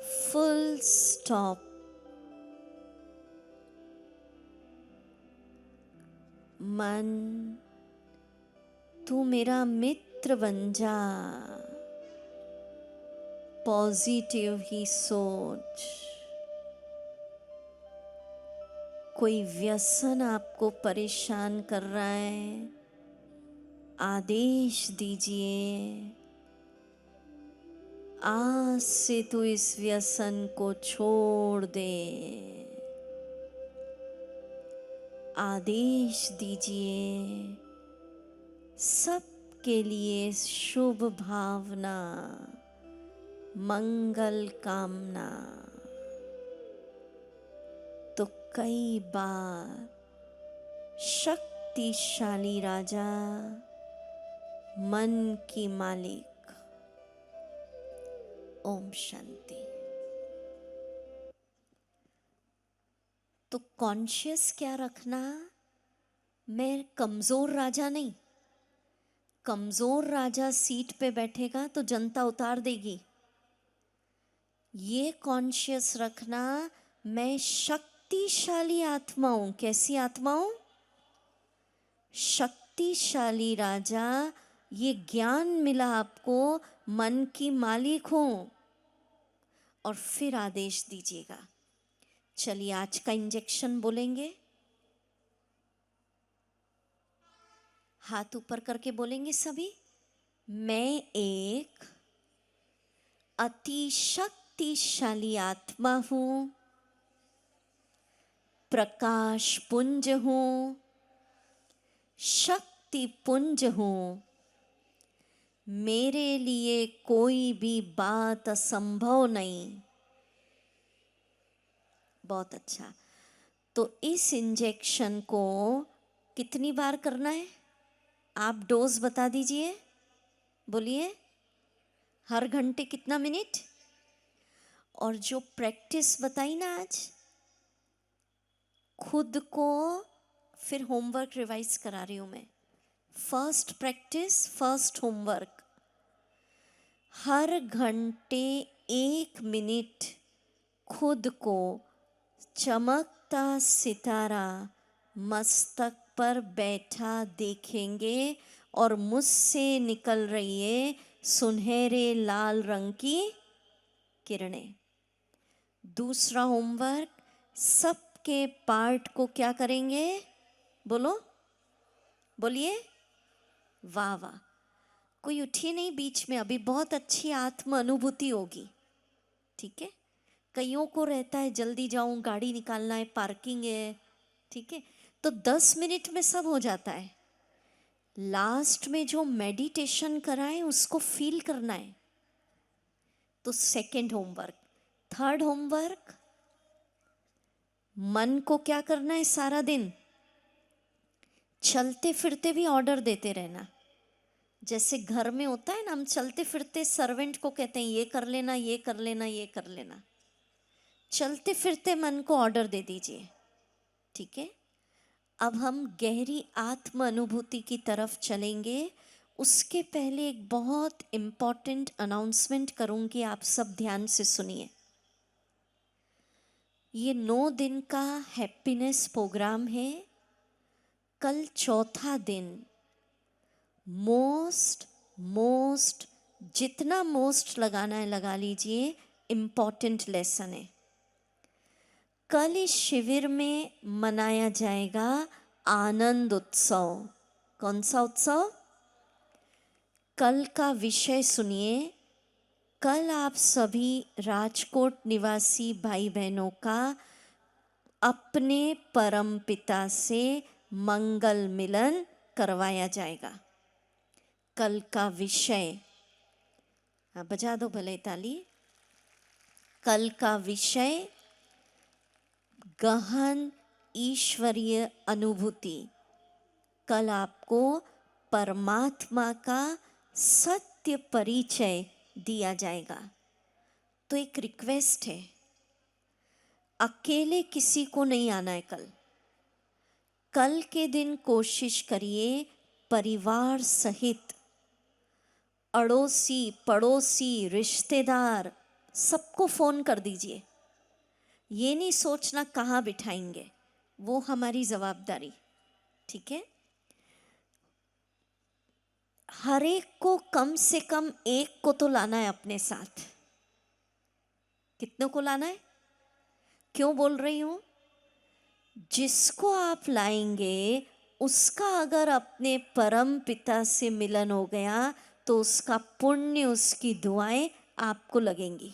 फुल स्टॉप। मन तू मेरा मित्र बन जा, पॉजिटिव ही सोच। कोई व्यसन आपको परेशान कर रहा है, आदेश दीजिए आज से तू इस व्यसन को छोड़ दे। आदेश दीजिए सबके लिए शुभ भावना, मंगल कामना। तो कई बार शक्तिशाली राजा, मन की मालिक। ओम शांति। तो कॉन्शियस क्या रखना, मैं कमजोर राजा नहीं। कमजोर राजा सीट पे बैठेगा तो जनता उतार देगी। ये कॉन्शियस रखना, मैं शक्तिशाली आत्मा हूं। कैसी आत्मा हूं? शक्तिशाली राजा। ये ज्ञान मिला आपको, मन की मालिक हूं। और फिर आदेश दीजिएगा। चलिए आज का इंजेक्शन बोलेंगे। हाथ ऊपर करके बोलेंगे सभी। मैं एक अति शक्तिशाली आत्मा हूं, प्रकाश पुंज हूं, शक्ति पुंज हूं। मेरे लिए कोई भी बात असंभव नहीं। बहुत अच्छा। तो इस इंजेक्शन को कितनी बार करना है? आप डोज बता दीजिए, बोलिए। हर घंटे कितना मिनट? और जो प्रैक्टिस बताई ना आज, खुद को फिर होमवर्क रिवाइज करा रही हूं मैं। First practice, first homework. हर घंटे 1 मिनट खुद को चमकता सितारा मस्तक पर बैठा देखेंगे और मुझसे निकल रही है सुनहरे लाल रंग की किरणें। दूसरा होमवर्क, सबके पार्ट को क्या करेंगे? बोलो, बोलिए। वाह वाह, कोई उठिए नहीं बीच में। अभी बहुत अच्छी आत्म अनुभूति होगी। ठीक है। कईयों को रहता है जल्दी जाऊं, गाड़ी निकालना है, पार्किंग है। ठीक है, तो 10 मिनट में सब हो जाता है। लास्ट में जो मेडिटेशन कराए उसको फील करना है। तो सेकंड होमवर्क। थर्ड होमवर्क, मन को क्या करना है? सारा दिन चलते फिरते भी ऑर्डर देते रहना। जैसे घर में होता है ना, हम चलते फिरते सर्वेंट को कहते हैं ये कर लेना, ये कर लेना, ये कर लेना। चलते फिरते मन को ऑर्डर दे दीजिए। ठीक है। अब हम गहरी आत्म अनुभूति की तरफ चलेंगे। उसके पहले एक बहुत इम्पॉर्टेंट अनाउंसमेंट करूंगी, आप सब ध्यान से सुनिए। ये 9 दिन का हैप्पीनेस प्रोग्राम है। कल चौथा दिन। मोस्ट जितना मोस्ट लगाना है लगा लीजिए। इम्पॉर्टेंट लेसन है। कल इस शिविर में मनाया जाएगा आनंद उत्सव। कौन सा उत्सव? कल का विषय सुनिए। कल आप सभी राजकोट निवासी भाई बहनों का अपने परम पिता से मंगल मिलन करवाया जाएगा। कल का विषय, हाँ बजा दो भले ताली। कल का विषय गहन ईश्वरीय अनुभूति। कल आपको परमात्मा का सत्य परिचय दिया जाएगा। तो एक रिक्वेस्ट है, अकेले किसी को नहीं आना है कल। कल के दिन कोशिश करिए परिवार सहित, अड़ोसी पड़ोसी रिश्तेदार सबको फ़ोन कर दीजिए। ये नहीं सोचना कहाँ बिठाएंगे, वो हमारी जवाबदारी। ठीक है। हर एक को कम से कम एक को तो लाना है अपने साथ। कितनों को लाना है? क्यों बोल रही हूं? जिसको आप लाएंगे उसका अगर अपने परम पिता से मिलन हो गया तो उसका पुण्य, उसकी दुआएं आपको लगेंगी।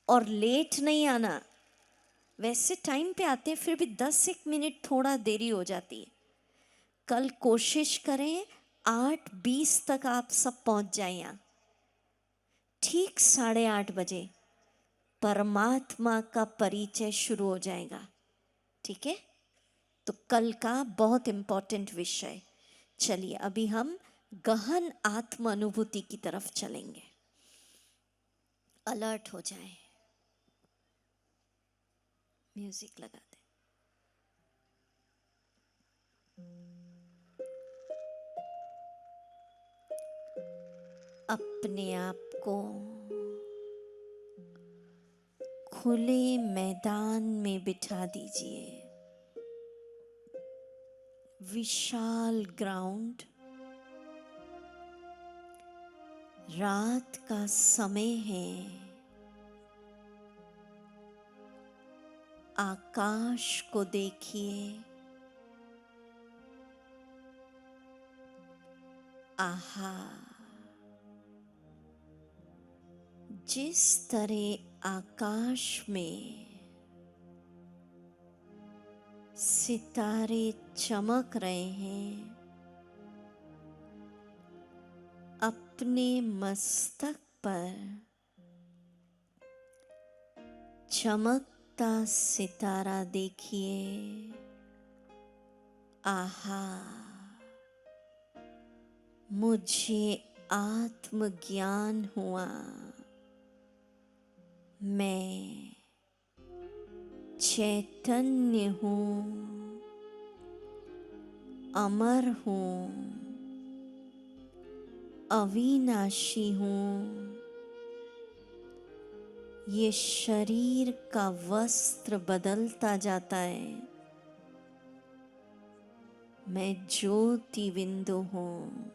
और लेट नहीं आना, वैसे टाइम पे आते हैं, फिर भी 10-1 मिनट थोड़ा देरी हो जाती है। कल कोशिश करें 8:20 तक आप सब पहुंच जाए यहाँ। ठीक 8:30 बजे परमात्मा का परिचय शुरू हो जाएगा। ठीक है, तो कल का बहुत इंपॉर्टेंट विषय। चलिए अभी हम गहन आत्म अनुभूति की तरफ चलेंगे। अलर्ट हो जाए, म्यूजिक लगा दे। अपने आप को खुले मैदान में बिठा दीजिए। विशाल ग्राउंड, रात का समय है, आकाश को देखिए। आहा, जिस तरह आकाश में सितारे चमक रहे हैं, अपने मस्तक पर चमकता सितारा देखिए। आहा, मुझे आत्मज्ञान हुआ। मैं चैतन्य हूँ, अमर हूँ, अविनाशी हूँ। ये शरीर का वस्त्र बदलता जाता है। मैं ज्योति बिंदु हूँ।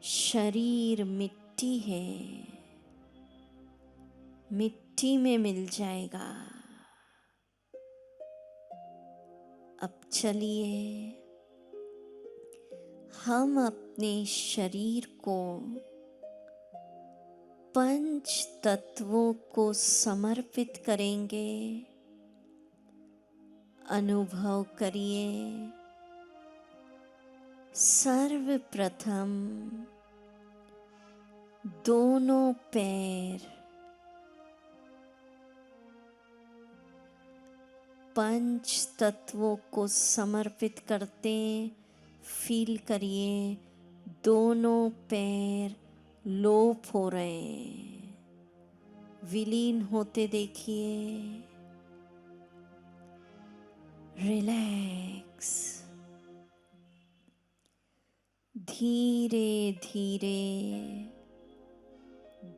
शरीर मिट्टी है, मिट्टी में मिल जाएगा। अब चलिए हम अपने शरीर को पंच तत्वों को समर्पित करेंगे। अनुभव करिए। सर्वप्रथम दोनों पैर पंच तत्वों को समर्पित करते फील करिए। दोनों पैर लोप हो रहे हैं, विलीन होते देखिए। रिलैक्स। धीरे धीरे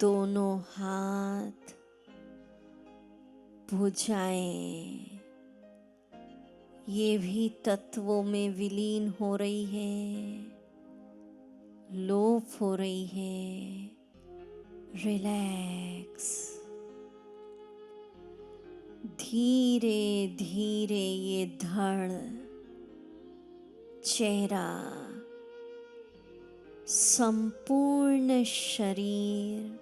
दोनों हाथ, भुजाएं ये भी तत्वों में विलीन हो रही है, लोप हो रही है। रिलैक्स। धीरे धीरे ये धड़, चेहरा, संपूर्ण शरीर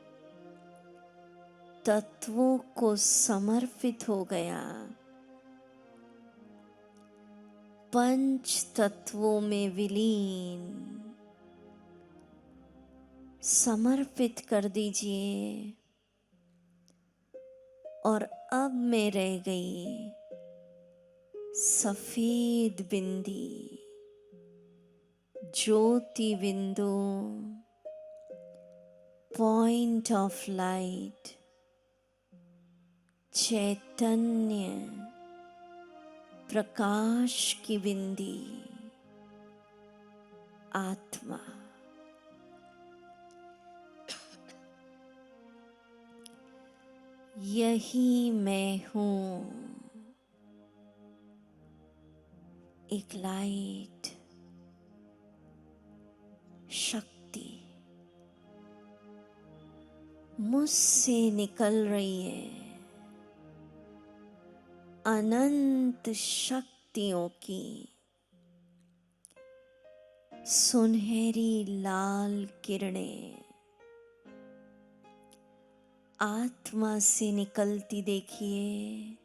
तत्वों को समर्पित हो गया। पंच तत्वों में विलीन, समर्पित कर दीजिए। और अब मैं रह गई सफेद बिंदी, ज्योति बिंदु, पॉइंट ऑफ लाइट, चैतन्य, प्रकाश की बिंदी, आत्मा। यही मैं हूँ। एक लाइट शक्ति मुझसे निकल रही है, अनंत शक्तियों की सुनहरी लाल किरणें आत्मा से निकलती देखिए।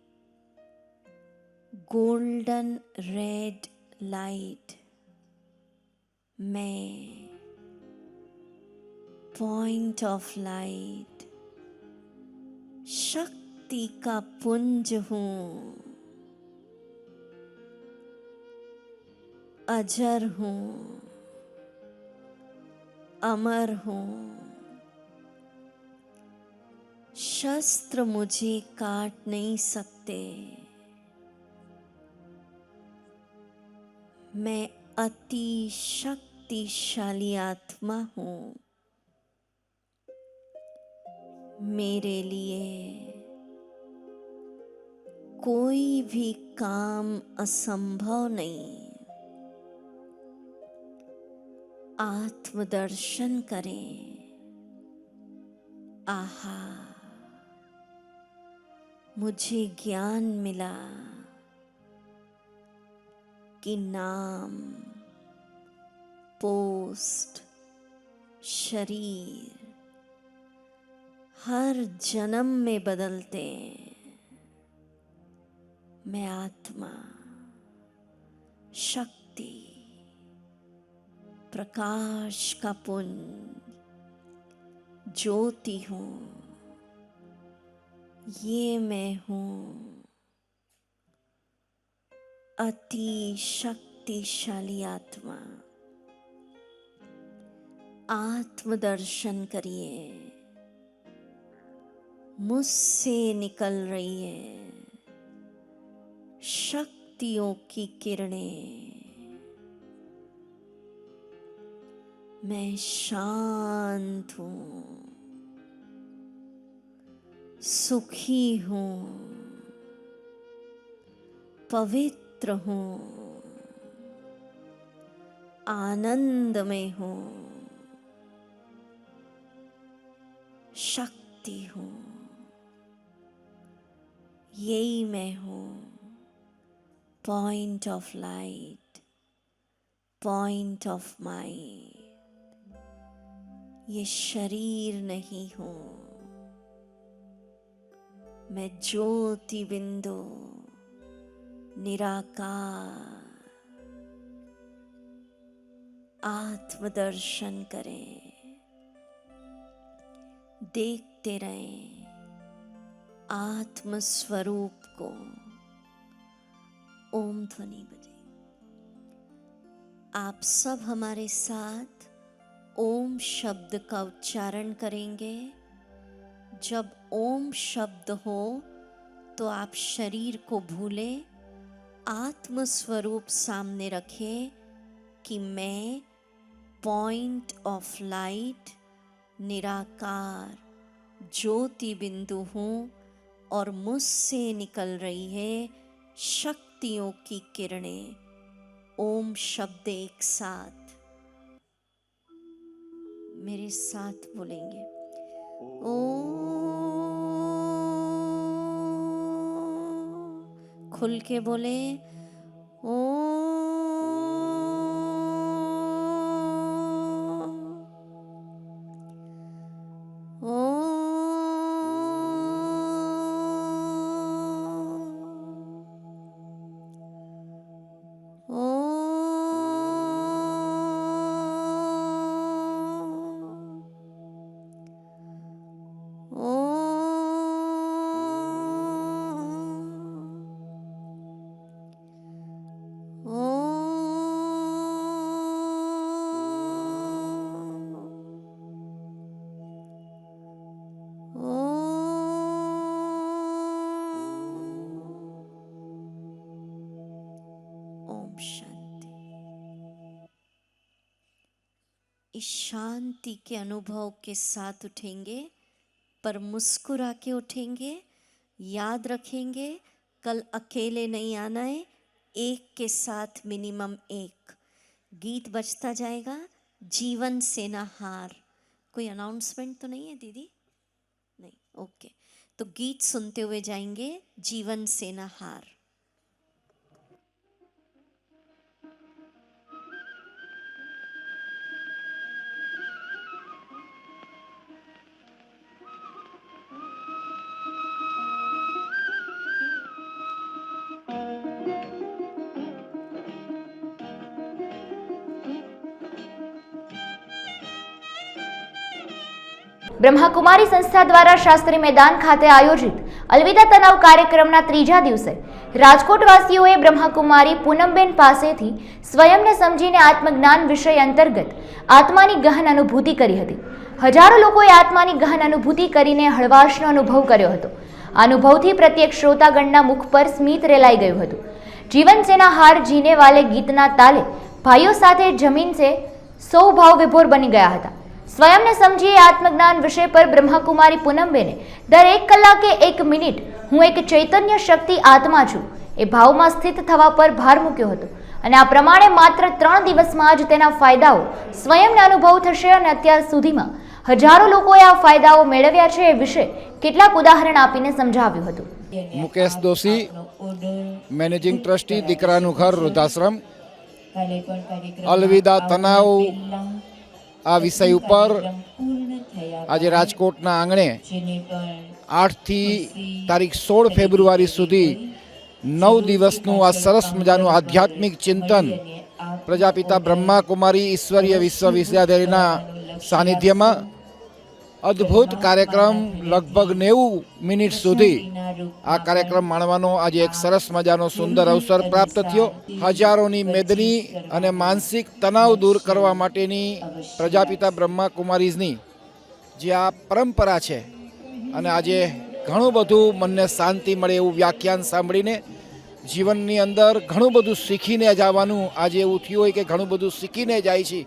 गोल्डन रेड लाइट मैं पॉइंट ऑफ लाइट शक्ति का पुंज हूँ, अजर हूँ, अमर हूँ। शस्त्र मुझे काट नहीं सकते। मैं अति शक्तिशाली आत्मा हूँ। मेरे लिए कोई भी काम असंभव नहीं। आत्मदर्शन करें। आहा, मुझे ज्ञान मिला कि नाम, पोस्ट, शरीर हर जन्म में बदलते हैं। मैं आत्मा, शक्ति, प्रकाश का पुंज, ज्योति हूँ। ये मैं हूँ। अति शक्तिशाली आत्मा। आत्मदर्शन करिए। मुझसे निकल रही है शक्तियों की किरणें। मैं शांत हूँ, सुखी हूँ, पवित्र हूँ, आनंद में हूँ, शक्ति हूँ। यही मैं हूँ। Point of light, point of mind. ये शरीर नहीं हूँ। मैं ज्योति बिंदु, निराकार। आत्मदर्शन करें। देखते रहें आत्म स्वरूप को। ओम ध्वनि बजे। आप सब हमारे साथ ओम शब्द का उच्चारण करेंगे। जब ओम शब्द हो तो आप शरीर को भूलें, आत्म स्वरूप सामने रखें कि मैं पॉइंट ऑफ लाइट, निराकार, ज्योति बिंदु हूँ और मुझसे निकल रही है शक्तियों की किरणें। ओम शब्द एक साथ मेरे साथ बोलेंगे। ओम। खुल के बोले ओम। ओम शांति। इस शांति के अनुभव के साथ उठेंगे, पर मुस्कुरा के उठेंगे। याद रखेंगे कल अकेले नहीं आना है, एक के साथ मिनिमम एक गीत बजता जाएगा, जीवन सेना हार। कोई अनाउंसमेंट तो नहीं है दीदी? नहीं, ओके। तो गीत सुनते हुए जाएंगे, जीवन सेना हार। બ્રહ્માકુમારી સંસ્થા દ્વારા શાસ્ત્રી મેદાન ખાતે આયોજિત અલવિદા તનાવ કાર્યક્રમના ત્રીજા દિવસે રાજકોટવાસીઓએ બ્રહ્માકુમારી પૂનમબેન પાસેથી સ્વયંને સમજીને આત્મજ્ઞાન વિષય અંતર્ગત આત્માની ગહન અનુભૂતિ કરી હતી. હજારો લોકોએ આત્માની ગહન અનુભૂતિ કરીને હળવાશનો અનુભવ કર્યો હતો. આ અનુભવથી પ્રત્યેક શ્રોતાગણના મુખ પર સ્મિત રેલાઈ ગયું હતું. જીવન સેના હાર જીને વાલે ગીતના તાલે ભાઈઓ સાથે જમીન સે સૌ ભાવ વિભોર બની ગયા હતા. સ્વયંને સમજીએ આત્મજ્ઞાન વિષય પર બ્રહ્માકુમારી પૂનમબેને દર 1 કલાકે 1 મિનિટ હું એક ચૈતન્ય શક્તિ આત્મા છું એ ભાવમાં સ્થિત થવા પર ભાર મૂક્યો હતો અને આ પ્રમાણે માત્ર 3 દિવસમાં જ તેના ફાયદાઓ સ્વયંને અનુભવ થશે અને અત્યાર સુધીમાં હજારો લોકોએ આ ફાયદાઓ મેળવ્યા છે એ વિશે કેટલાક ઉદાહરણ આપીને સમજાવ્યું હતું. મુકેશ દોશી, મેનેજિંગ ટ્રસ્ટી દીકરાનું ઘર વૃદ્ધાશ્રમ. અલવિદા તનાવ આ વિષય ઉપર આજે રાજકોટના આંગણે 8 થી તારીખ 16 ફેબ્રુઆરી સુધી 9 દિવસનું આ સરસ મજાનું આધ્યાત્મિક ચિંતન પ્રજાપિતા બ્રહ્માકુમારી ઈશ્વરીય વિશ્વવિદ્યાલયના સાનિધ્યમાં અદ્ભુત કાર્યક્રમ લગભગ 90 મિનિટ સુધી આ કાર્યક્રમ માણવાનો આજે એક સરસ મજાનો સુંદર અવસર પ્રાપ્ત થયો. હજારોની મેદની અને માનસિક તણાવ દૂર કરવા માટેની પ્રજાપિતા બ્રહ્માકુમારીઝની જે આ પરંપરા છે અને આજે ઘણું બધું મનને શાંતિ મળે એવું વ્યાખ્યાન સાંભળીને જીવનની અંદર ઘણું બધું શીખીને જવાનું આજે એવું થયું હોય કે ઘણું બધું શીખીને જાય છે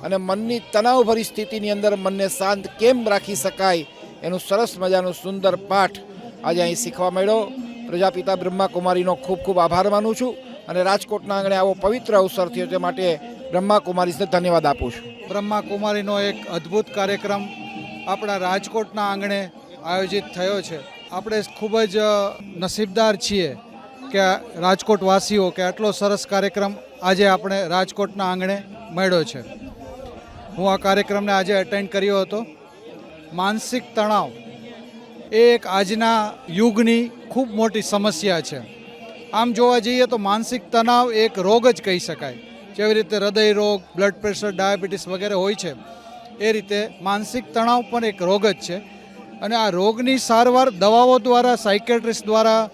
અને મનની તણાવભરી સ્થિતિની અંદર મનને શાંત કેમ રાખી શકાય એનું સરસ મજાનું સુંદર પાઠ આજે અહીં શીખવા મળ્યો. પ્રજાપિતા બ્રહ્માકુમારીનો ખૂબ ખૂબ આભાર માનું છું અને રાજકોટના આંગણે આવો પવિત્ર અવસર થયો તે માટે બ્રહ્માકુમારીને ધન્યવાદ આપું છું. બ્રહ્માકુમારીનો એક અદ્ભુત કાર્યક્રમ આપણા રાજકોટના આંગણે આયોજિત થયો છે. આપણે ખૂબ જ નસીબદાર છીએ કે રાજકોટવાસીઓ કે આટલો સરસ કાર્યક્રમ આજે આપણે રાજકોટના આંગણે મળ્યો છે. હું આ કાર્યક્રમને આજે અટેન્ડ કર્યો હતો. માનસિક તણાવ એ એક આજના યુગની ખૂબ મોટી સમસ્યા છે. આમ જોવા જઈએ તો માનસિક તણાવ એક રોગ જ કહી શકાય. જેવી રીતે હૃદય રોગ, બ્લડ પ્રેશર, ડાયાબિટીસ વગેરે હોય છે એ રીતે માનસિક તણાવ પણ એક રોગ જ છે. અને આ રોગની સારવાર દવાઓ દ્વારા, સાયકેટ્રિસ્ટ દ્વારા,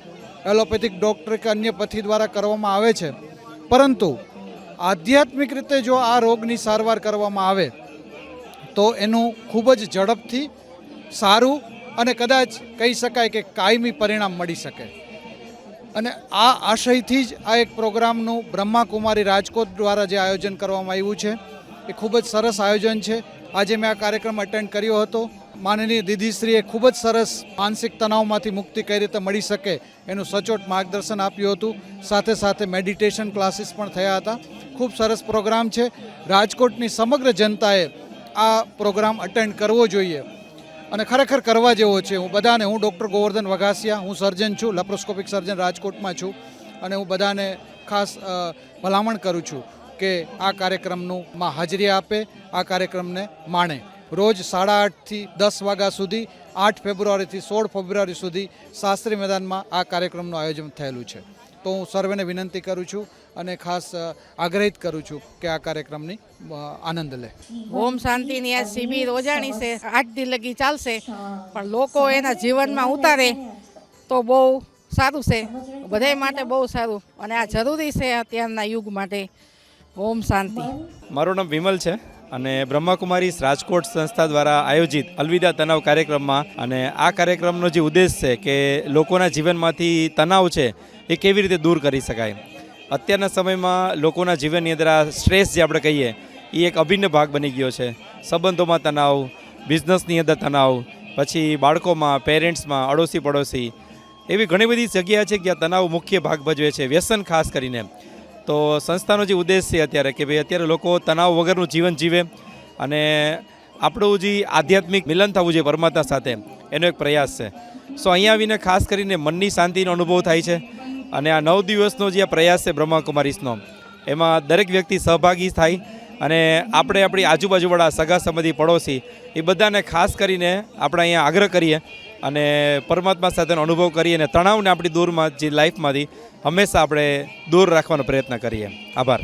એલોપેથિક ડૉક્ટર કે અન્ય પથ્થી દ્વારા કરવામાં આવે છે. પરંતુ આધ્યાત્મિક રીતે જો આ રોગની સારવાર કરવામાં આવે તો એનું ખૂબ જ ઝડપથી સારું અને કદાચ કહી શકાય કે કાયમી પરિણામ મળી શકે. અને આ આશયથી જ આ એક પ્રોગ્રામનું બ્રહ્માકુમારી રાજકોટ દ્વારા જે આયોજન કરવામાં આવ્યું છે એ ખૂબ જ સરસ આયોજન છે. આજે મેં આ કાર્યક્રમ અટેન્ડ કર્યો હતો. માનનીય દીદીશ્રીએ ખૂબ જ સરસ માનસિક તણાવમાંથી મુક્તિ કઈ રીતે મળી શકે એનું સચોટ માર્ગદર્શન આપ્યું હતું. સાથે સાથે મેડિટેશન ક્લાસીસ પણ થયા હતા. ખૂબ સરસ પ્રોગ્રામ છે. રાજકોટની સમગ્ર જનતાએ આ પ્રોગ્રામ અટેન્ડ કરવો જોઈએ અને ખરેખર કરવા જેવો છે. હું ડૉક્ટર ગોવર્ધન વઘાસિયા, હું સર્જન છું, લેપ્રોસ્કોપિક સર્જન રાજકોટમાં છું અને હું બધાને ખાસ ભલામણ કરું છું કે આ કાર્યક્રમનું હાજરી આપે, આ કાર્યક્રમને માણે. રોજ 8:30 થી 10 વાગ્યા સુધી 8 ફેબ્રુઆરીથી 16 ફેબ્રુઆરી સુધી શાસ્ત્રી મેદાનમાં આ કાર્યક્રમનું આયોજન થયેલું છે. તો હું સર્વેને વિનંતી કરું છું અને ખાસ આગ્રહિત કરું છું કે આ કાર્યક્રમની આનંદ લે. ઓમ શાંતિની આ શિબિર ઓજાણી છે, 8 દી લગી ચાલશે, પણ લોકો એના જીવનમાં ઉતારે તો બહુ સારું છે, બધા માટે બહુ સારું અને આ જરૂરી છે અત્યારના યુગ માટે. ઓમ શાંતિ. મારું નામ વિમલ છે અને બ્રહ્માકુમારી રાજકોટ સંસ્થા દ્વારા આયોજિત અલવિદા તનાવ કાર્યક્રમમાં અને આ કાર્યક્રમનો જે ઉદ્દેશ છે કે લોકોના જીવનમાંથી તણાવ છે એ કેવી રીતે દૂર કરી શકાય. અત્યારના સમયમાં લોકોના જીવનની અંદર આ સ્ટ્રેસ જે આપણે કહીએ એ એક અભિન્ન ભાગ બની ગયો છે. સંબંધોમાં તણાવ, બિઝનેસની અંદર તણાવ, પછી બાળકોમાં, પેરેન્ટ્સમાં, અડોશી પડોશી, એવી ઘણી બધી જગ્યા છે જ્યાં તણાવ મુખ્ય ભાગ ભજવે છે, વ્યસન ખાસ કરીને. તો સંસ્થાનો જે ઉદ્દેશ છે અત્યારે કે ભાઈ અત્યારે લોકો તણાવ વગરનું જીવન જીવે અને આપણું જે આધ્યાત્મિક મિલન થવું જોઈએ પરમાત્મા સાથે, એનો એક પ્રયાસ છે. સો અહીંયા આવીને ખાસ કરીને મનની શાંતિનો અનુભવ થાય છે. અને આ 9 દિવસનો જે આ પ્રયાસ છે બ્રહ્માકુમારીસનો, એમાં દરેક વ્યક્તિ સહભાગી થાય અને આપણે આપણી આજુબાજુવાળા સગા સંબંધી પડોશી એ બધાને ખાસ કરીને આપણે અહીંયા આગ્રહ કરીએ અને પરમાત્મા સાથેનો અનુભવ કરીએ અને તણાવને આપણી દૂરમાં જે લાઈફમાંથી હંમેશા આપણે દૂર રાખવાનો પ્રયત્ન કરીએ. આભાર.